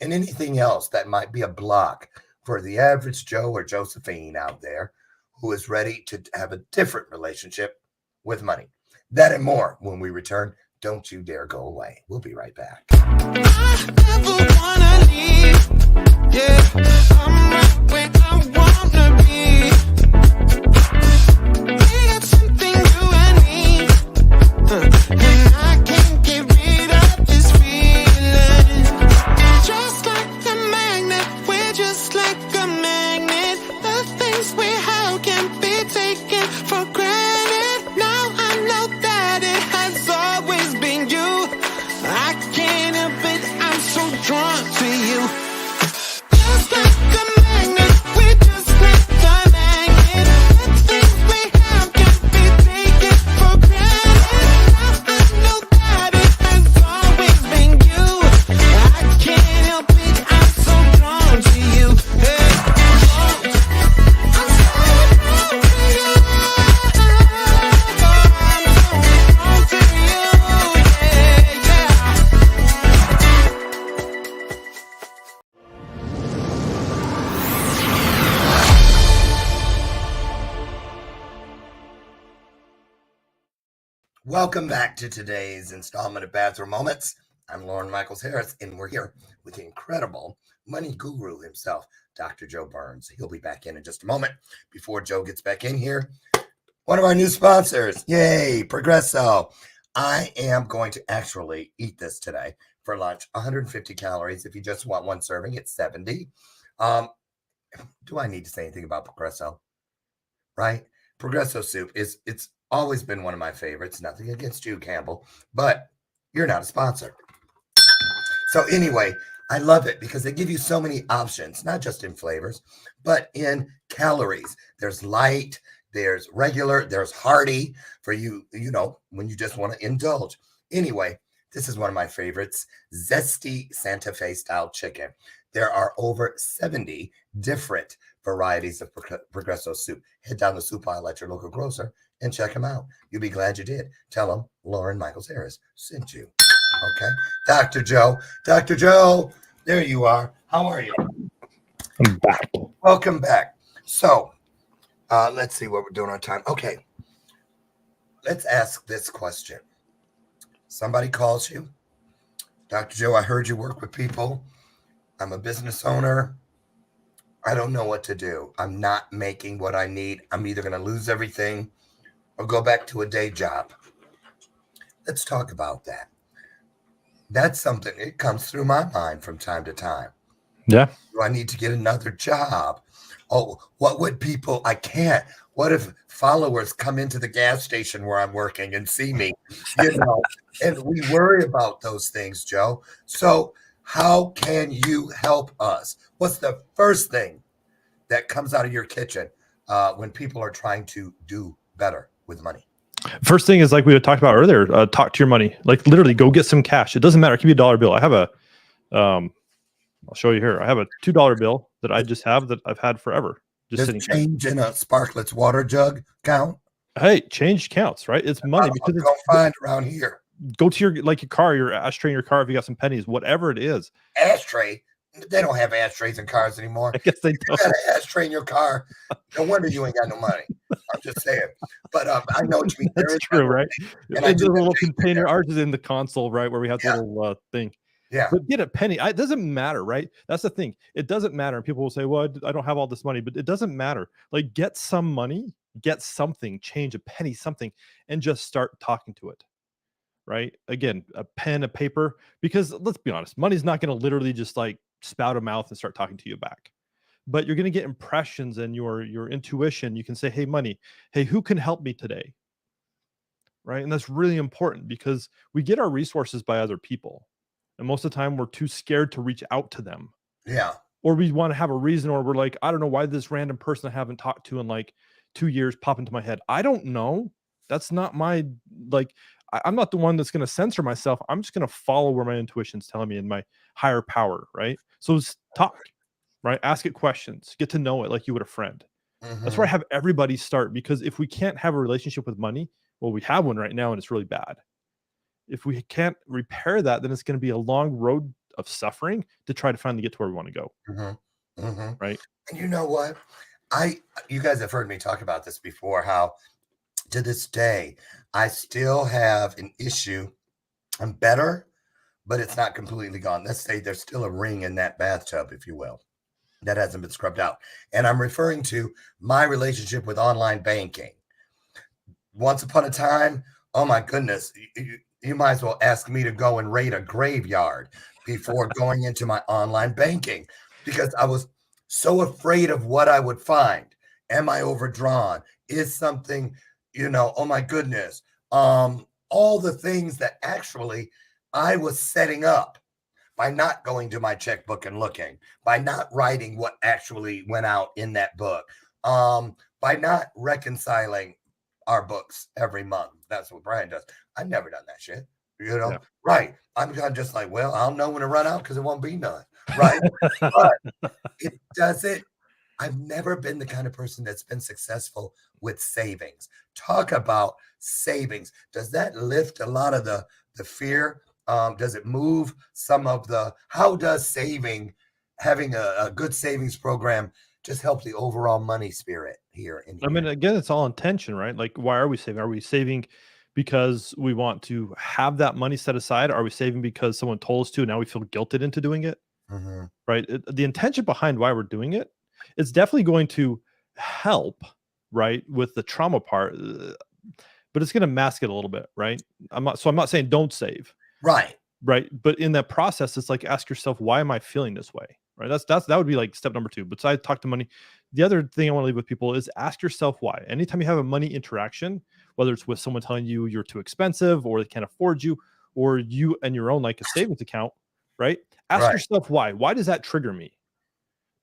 [SPEAKER 4] and anything else that might be a block for the average Joe or Josephine out there who is ready to have a different relationship with money. That and more when we return. Don't you dare go away. We'll be right back.
[SPEAKER 6] I never wanna leave. Yeah, I'm right where I wanna be. We got something you and me, and I can't get rid of this feeling. Just like a magnet, we're just like a magnet. The things we have can't be taken for granted. Now I know that it has always been you. I can't help it, I'm so drawn to you. Just like a magnet, we're just like a magnet. The things we have can't be taken for granted. Now I know that it has always been you. I can't help it, I'm so drawn to you. Hey, I'm so drawn to you. I'm so drawn to you. Yeah, yeah.
[SPEAKER 4] Welcome back to today's installment of Bathrobe Moments. I'm Lauren Michaels Harris, and we're here with the incredible money guru himself, Dr. Joe Burns. He'll be back in just a moment. Before Joe gets back in here, one of our new sponsors, yay, Progresso. I am going to actually eat this today for lunch. 150 calories. If you just want one serving, it's 70. Do I need to say anything about Progresso? Right? Progresso soup it's always been one of my favorites. Nothing against you, Campbell, but you're not a sponsor. So anyway, I love it because they give you so many options, not just in flavors, but in calories. There's light, there's regular, there's hearty for you, when you just want to indulge. Anyway, this is one of my favorites, zesty Santa Fe style chicken. There are over 70 different varieties of Progresso soup. Head down the soup aisle at your local grocer and check them out. You'll be glad you did. Tell them Lauren Michaels Harris sent you. Okay. Dr. Joe, there you are. How are you?
[SPEAKER 3] I'm back.
[SPEAKER 4] Welcome back. So let's see what we're doing on time. Okay. Let's ask this question. Somebody calls you. Dr. Joe, I heard you work with people. I'm a business owner. I don't know what to do. I'm not making what I need. I'm either going to lose everything or go back to a day job. Let's talk about that. That's something, it comes through my mind from time to time.
[SPEAKER 3] Yeah.
[SPEAKER 4] Do I need to get another job? Oh, what would people, I can't. What if followers come into the gas station where I'm working and see me? And we worry about those things, Joe. So how can you help us? What's the first thing that comes out of your kitchen when people are trying to do better with money?
[SPEAKER 3] First thing is, like we had talked about earlier, talk to your money. Like literally go get some cash. It doesn't matter. It can be $1 bill. I have I'll show you here. I have a $2 bill that I just have that I've had forever. Just
[SPEAKER 4] Does
[SPEAKER 3] sitting
[SPEAKER 4] change in a Sparkletts water jug count?
[SPEAKER 3] Hey, change counts, right? It's money because it's
[SPEAKER 4] go find around here.
[SPEAKER 3] Go to your car, your ashtray in your car if you got some pennies, whatever it is.
[SPEAKER 4] Ashtray? They don't have ashtrays in cars anymore.
[SPEAKER 3] I guess they
[SPEAKER 4] You
[SPEAKER 3] don't.
[SPEAKER 4] got an ashtray in your car. No wonder you ain't got no money. I'm just saying. But I know what you mean.
[SPEAKER 3] That's true, right?
[SPEAKER 4] And
[SPEAKER 3] And the little container, ours is in the console, right, where we have the little thing.
[SPEAKER 4] Yeah.
[SPEAKER 3] But get a penny. It doesn't matter, right? That's the thing. It doesn't matter. And people will say, well, I don't have all this money, but it doesn't matter. Like, get some money, get something, change a penny, something, and just start talking to it, right? Again, a pen, a paper, because let's be honest, money's not going to literally just like spout a mouth and start talking to you back. But you're going to get impressions and your intuition. You can say, hey, money, hey, who can help me today? Right? And that's really important because we get our resources by other people. And most of the time, we're too scared to reach out to them.
[SPEAKER 4] Yeah.
[SPEAKER 3] Or we want to have a reason, or we're like, I don't know why this random person I haven't talked to in like 2 years pop into my head. I don't know. That's not my, like, I'm not the one that's going to censor myself. I'm just going to follow where my intuition's telling me and my higher power, right? So talk, right? Ask it questions. Get to know it like you would a friend.
[SPEAKER 4] Mm-hmm.
[SPEAKER 3] That's where I have everybody start, because if we can't have a relationship with money, well, we have one right now and it's really bad. If we can't repair that, then it's going to be a long road of suffering to try to finally get to where we want to go.
[SPEAKER 4] Mm-hmm. Mm-hmm.
[SPEAKER 3] Right.
[SPEAKER 4] And you know what? You guys have heard me talk about this before, how to this day, I still have an issue. I'm better, but it's not completely gone. Let's say there's still a ring in that bathtub, if you will, that hasn't been scrubbed out. And I'm referring to my relationship with online banking. Once upon a time, oh my goodness, you might as well ask me to go and raid a graveyard before going into my online banking, because I was so afraid of what I would find. Am I overdrawn? Is something, oh my goodness. All the things that actually I was setting up by not going to my checkbook and looking, by not writing what actually went out in that book, by not reconciling our books every month. That's what Brian does. I've never done that shit,
[SPEAKER 3] Yeah.
[SPEAKER 4] Right. I'm just like, well, I'll know when to run out because it won't be none. Right. But it doesn't. I've never been the kind of person that's been successful with savings. Talk about savings. Does that lift a lot of the fear? Does it move some of how does having a good savings program just help the overall money spirit here?
[SPEAKER 3] I mean, again, it's all intention, right? Like, why are we saving? Are we saving because we want to have that money set aside? Are we saving because someone told us to and now we feel guilted into doing it? right? The intention behind why we're doing it is definitely going to help, right, with the trauma part, but it's going to mask it a little bit, right? I'm not saying don't save,
[SPEAKER 4] Right.
[SPEAKER 3] right? But in that process, it's like ask yourself, why am I feeling this way? Right. That would be like step number 2. Besides talk to money, the other thing I want to leave with people is ask yourself why. Anytime you have a money interaction, whether it's with someone telling you you're too expensive or they can't afford you, or you and your own like a savings account, right? Ask
[SPEAKER 4] Right.
[SPEAKER 3] yourself why. Why does that trigger me?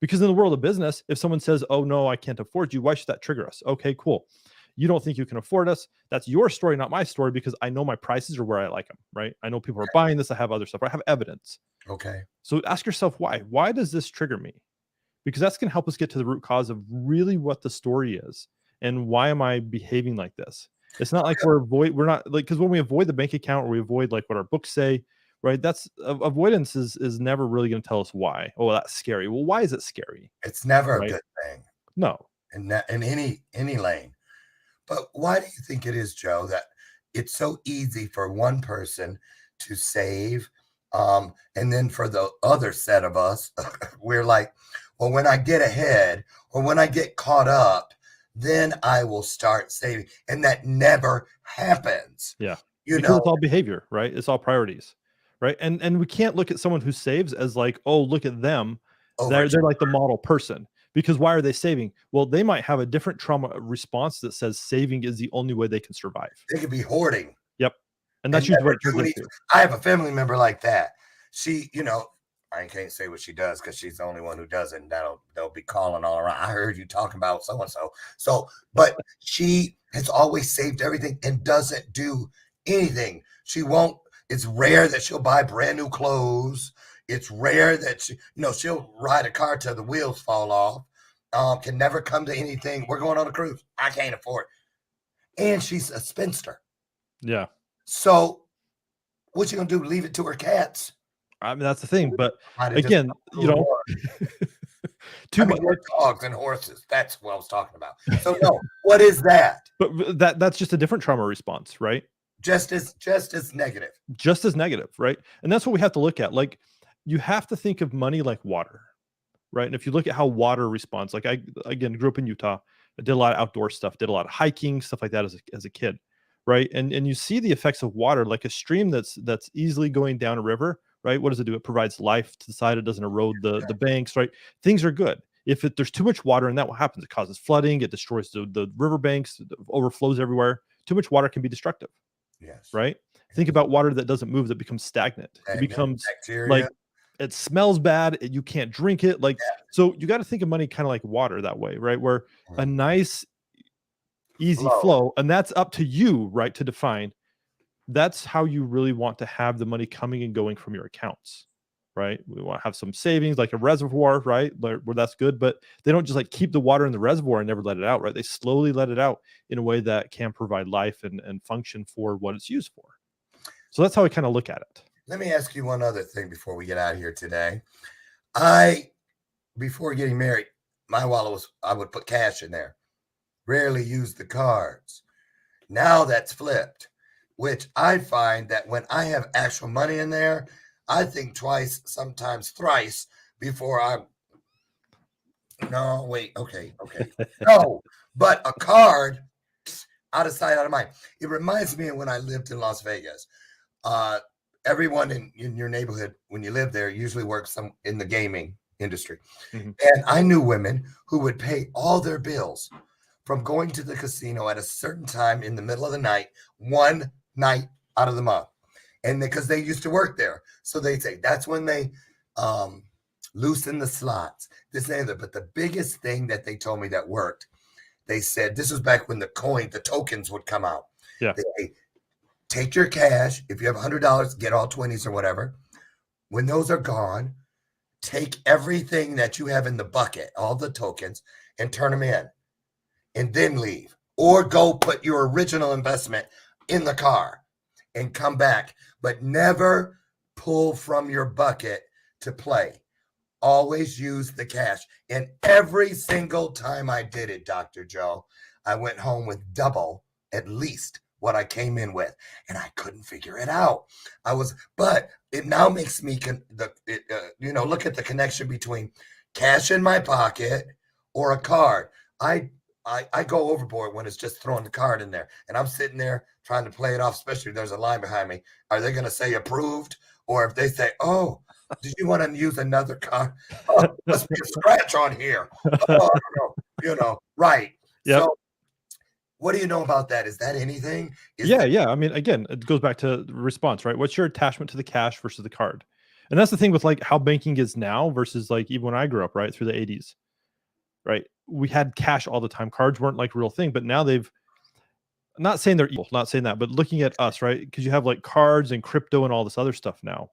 [SPEAKER 3] Because in the world of business, if someone says, "Oh no, I can't afford you," why should that trigger us? Okay, cool. You don't think you can afford us. That's your story, not my story, because I know my prices are where I like them, right? I know people are buying this. I have other stuff. I have evidence.
[SPEAKER 4] Okay.
[SPEAKER 3] So ask yourself why. Why does this trigger me? Because that's going to help us get to the root cause of really what the story is and why am I behaving like this? It's not like we're not like, because when we avoid the bank account or we avoid like what our books say, right? That's avoidance is never really going to tell us why. Oh, that's scary. Well, why is it scary?
[SPEAKER 4] It's never a
[SPEAKER 3] Right?
[SPEAKER 4] good thing
[SPEAKER 3] No.
[SPEAKER 4] in any lane. But why do you think it is, Joe, that it's so easy for one person to save, and then for the other set of us, we're like, well, when I get ahead or when I get caught up, then I will start saving, and that never happens.
[SPEAKER 3] Yeah.
[SPEAKER 4] You
[SPEAKER 3] Because
[SPEAKER 4] know,
[SPEAKER 3] it's all behavior, right? It's all priorities, right? And we can't look at someone who saves as like, oh, look at them. They're like the model person. Because why are they saving? Well, they might have a different trauma response that says saving is the only way they can survive.
[SPEAKER 4] they could be hoarding.
[SPEAKER 3] Yep. And that's usually what it turns
[SPEAKER 4] never do
[SPEAKER 3] into.
[SPEAKER 4] I have a family member like that. She, I can't say what she does because she's the only one who does it, and they'll be calling all around. I heard you talking about so and so. But she has always saved everything and doesn't do anything. She won't. It's rare that she'll buy brand new clothes. It's rare that she'll ride a car till the wheels fall off. Can never come to anything. We're going on a cruise. I can't afford it. And she's a spinster.
[SPEAKER 3] Yeah.
[SPEAKER 4] So what's she gonna do? Leave it to her cats?
[SPEAKER 3] I mean, that's the thing. But
[SPEAKER 4] Might have just
[SPEAKER 3] again, too much
[SPEAKER 4] dogs and horses. That's what I was talking about. So no, what is that?
[SPEAKER 3] But that's just a different trauma response, right?
[SPEAKER 4] Just as negative.
[SPEAKER 3] Just as negative, right? And that's what we have to look at. Like, you have to think of money like water, right? And if you look at how water responds, like I, again, grew up in Utah, I did a lot of outdoor stuff, did a lot of hiking, stuff like that as a kid, right? And you see the effects of water, like a stream that's easily going down a river, right? What does it do? It provides life to the side. It doesn't erode the banks, right? Things are good. If there's too much water, and that what happens, it causes flooding, it destroys the riverbanks, it overflows everywhere. Too much water can be destructive.
[SPEAKER 4] Yes.
[SPEAKER 3] Right? Think about water that doesn't move, that becomes stagnant. It becomes
[SPEAKER 4] bacteria.
[SPEAKER 3] like, it smells bad. You can't drink it. Like, so you got to think of money kind of like water that way, right? Where a nice, easy flow, and that's up to you, right, to define. That's how you really want to have the money coming and going from your accounts, right? We want to have some savings, like a reservoir, right, where that's good, but they don't just like keep the water in the reservoir and never let it out, right? They slowly let it out in a way that can provide life and function for what it's used for. So that's how I kind of look at it.
[SPEAKER 4] Let me ask you one other thing before we get out of here today. Before getting married, my wallet was, I would put cash in there. Rarely use the cards. Now that's flipped, which I find that when I have actual money in there, I think twice, sometimes thrice before no, wait, okay. No, but a card, out of sight, out of mind. It reminds me of when I lived in Las Vegas. Everyone in your neighborhood, when you live there, usually works in the gaming industry. Mm-hmm. And I knew women who would pay all their bills from going to the casino at a certain time in the middle of the night, one night out of the month. And because they used to work there. So they'd say that's when they loosen the slots, this and that. But the biggest thing that they told me that worked, they said, this was back when the tokens would come out.
[SPEAKER 3] Yeah.
[SPEAKER 4] They say, take your cash. If you have $100, get all 20s or whatever. When those are gone, take everything that you have in the bucket, all the tokens, and turn them in. And then leave. Or go put your original investment in the car and come back. But never pull from your bucket to play. Always use the cash. And every single time I did it, Dr. Joe, I went home with double, at least what I came in with, and I couldn't figure it out. But it now makes me look at the connection between cash in my pocket or a card. I go overboard when it's just throwing the card in there, and I'm sitting there trying to play it off. Especially if there's a line behind me. Are they going to say approved, or if they say, "Oh, did you want to use another card? Oh, must be a scratch on here." Oh, I don't know. Right.
[SPEAKER 3] Yep.
[SPEAKER 4] So, what do you know about that? Is that anything?
[SPEAKER 3] Yeah. I mean, again, it goes back to response, right? What's your attachment to the cash versus the card? And that's the thing with like how banking is now versus like even when I grew up, right, through the 80s, right? We had cash all the time. Cards weren't like a real thing, but now they've, not saying they're evil, not saying that, but looking at us, right? Because you have like cards and crypto and all this other stuff now,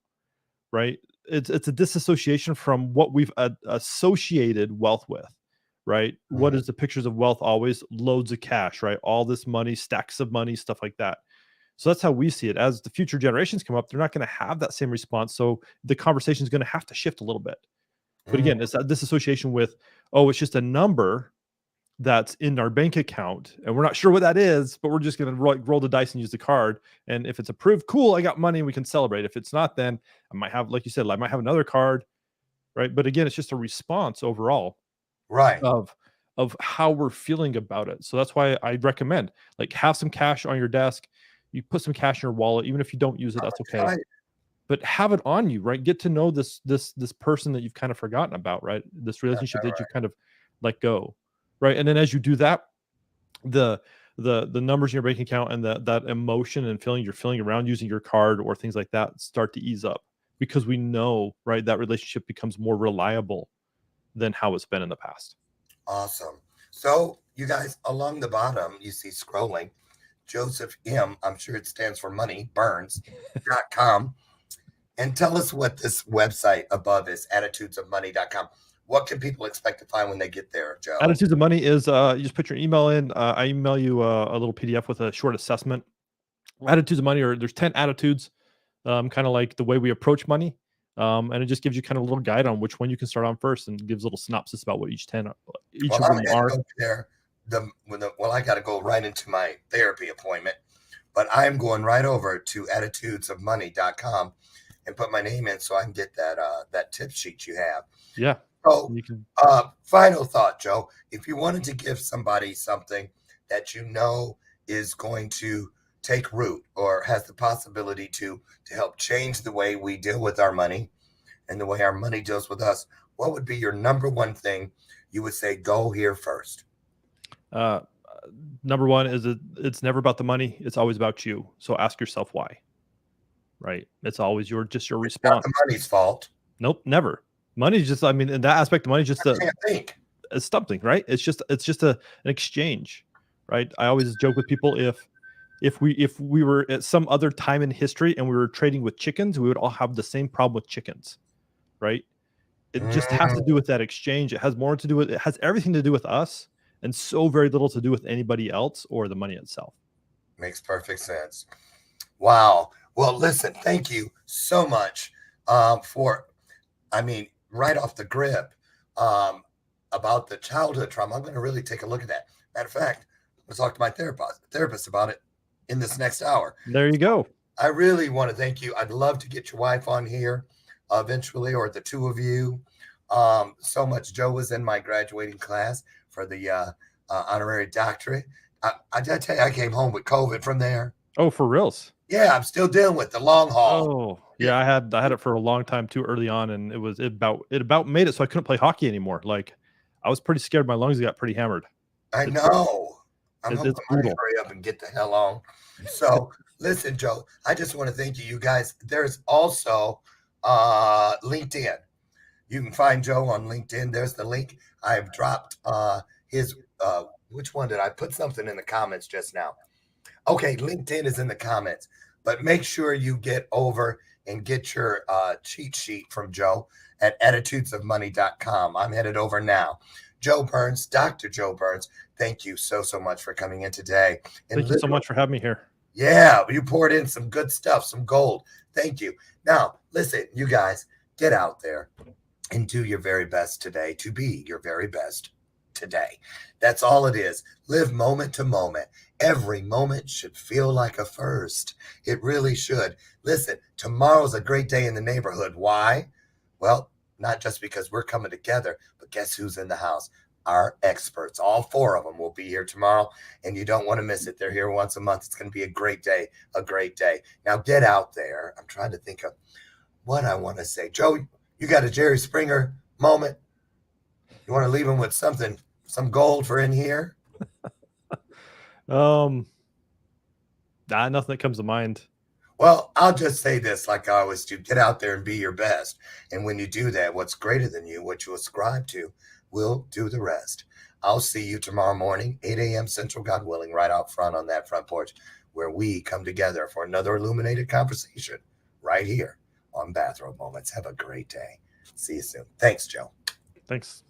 [SPEAKER 3] right? It's a disassociation from what we've associated wealth with, right? What is the pictures of wealth always? Loads of cash, right? All this money, stacks of money, stuff like that. So that's how we see it. As the future generations come up, they're not going to have that same response. So the conversation is going to have to shift a little bit. But again, it's that disassociation with, oh, it's just a number that's in our bank account and we're not sure what that is, but we're just going to roll the dice and use the card. And if it's approved, cool, I got money, we can celebrate. If it's not, then I might have, like you said, I might have another card, right? But again, it's just a response overall,
[SPEAKER 4] right,
[SPEAKER 3] of how we're feeling about it. So that's why I recommend like have some cash on your desk. You put some cash in your wallet, even if you don't use it, that's okay.
[SPEAKER 4] Right.
[SPEAKER 3] But have it on you, right? Get to know this person that you've kind of forgotten about, right? This relationship that you kind of let go, right? And then as you do that, the numbers in your bank account and that emotion and feeling you're feeling around using your card or things like that start to ease up, because we know, right, that relationship becomes more reliable than how it's been in the past.
[SPEAKER 4] Awesome. So you guys, along the bottom, you see scrolling, Joseph M. I'm sure it stands for money, burns.com. And tell us what this website above is, attitudesofmoney.com. What can people expect to find when they get there, Joe?
[SPEAKER 3] Attitudes of Money is you just put your email in. I email you a little PDF with a short assessment. Attitudes of Money, or there's 10 attitudes, kind of like the way we approach money. And it just gives you kind of a little guide on which one you can start on first, and gives a little synopsis about what each of them are.
[SPEAKER 4] There. I got to go right into my therapy appointment, but I'm going right over to attitudesofmoney.com and put my name in so I can get that tip sheet you have.
[SPEAKER 3] Yeah.
[SPEAKER 4] So, final thought, Joe. If you wanted to give somebody something that you know is going to take root or has the possibility to help change the way we deal with our money and the way our money deals with us, what would be your number one thing you would say, go here first?
[SPEAKER 3] Number one is it's never about the money. It's always about you. So ask yourself why. Right? It's always your response.
[SPEAKER 4] It's not the money's fault.
[SPEAKER 3] Nope, never. Money's just, I mean, in that aspect, money is just it's something, right? It's just an exchange, right? I always joke with people, if we were at some other time in history and we were trading with chickens, we would all have the same problem with chickens, right? It just has to do with that exchange. It has more to do with, it has everything to do with us and so very little to do with anybody else or the money itself.
[SPEAKER 4] Makes perfect sense. Wow. Well, listen, thank you so much right off the grip about the childhood trauma. I'm going to really take a look at that. Matter of fact, I'm going to talk to my therapist about it in this next hour.
[SPEAKER 3] There you go.
[SPEAKER 4] I really want to thank you. I'd love to get your wife on here eventually, or the two of you. So much. Joe was in my graduating class for the honorary doctorate. I did tell you, I came home with COVID from there.
[SPEAKER 3] Oh, for reals?
[SPEAKER 4] Yeah, I'm still dealing with the long haul.
[SPEAKER 3] Oh, yeah. I had it for a long time too, early on, and it about made it so I couldn't play hockey anymore. Like, I was pretty scared. My lungs got pretty hammered.
[SPEAKER 4] I know. I'm hoping to hurry up and get the hell on. So, listen, Joe, I just want to thank you guys. There's also LinkedIn. You can find Joe on LinkedIn. There's the link. I've dropped his. Which one did I put something in the comments just now? Okay, LinkedIn is in the comments, but make sure you get over and get your cheat sheet from Joe at attitudesofmoney.com. I'm headed over now. Joe Burns, Dr. Joe Burns, thank you so much for coming in today. And
[SPEAKER 3] thank you so much for having me here.
[SPEAKER 4] Yeah, you poured in some good stuff, some gold. Thank you. Now, listen, you guys, get out there and do your very best today to be your very best today. That's all it is. Live moment to moment Every moment should feel like a first. It really should. Listen, tomorrow's a great day in the neighborhood. Why? Well, not just because we're coming together, but guess who's in the house? Our experts. All 4 of them will be here tomorrow, and you don't want to miss it. They're here once a month. It's going to be a great day, a great day. Now get out there. I'm trying to think of what I want to say. Joe, you got a Jerry Springer moment? You want to leave him with something, some gold for in here?
[SPEAKER 3] Nothing that comes to mind.
[SPEAKER 4] Well, I'll just say this like I always do. Get out there and be your best. And when you do that, what's greater than you, what you ascribe to, will do the rest. I'll see you tomorrow morning, 8 a.m. Central, God willing, right out front on that front porch, where we come together for another illuminated conversation right here on Bathrobe Moments. Have a great day. See you soon. Thanks, Joe.
[SPEAKER 3] Thanks.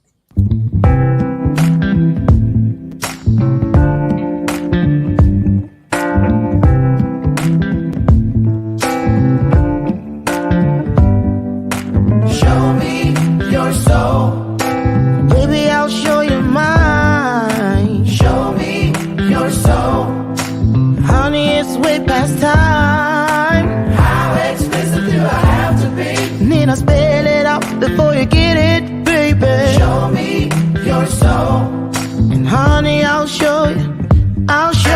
[SPEAKER 6] Show me your soul. Baby, I'll show you mine. Show me your soul. Honey, it's way past time. How explicit do I have to be? Need I spell it out before you get it, baby? Show me your soul. And honey, I'll show you. I'll show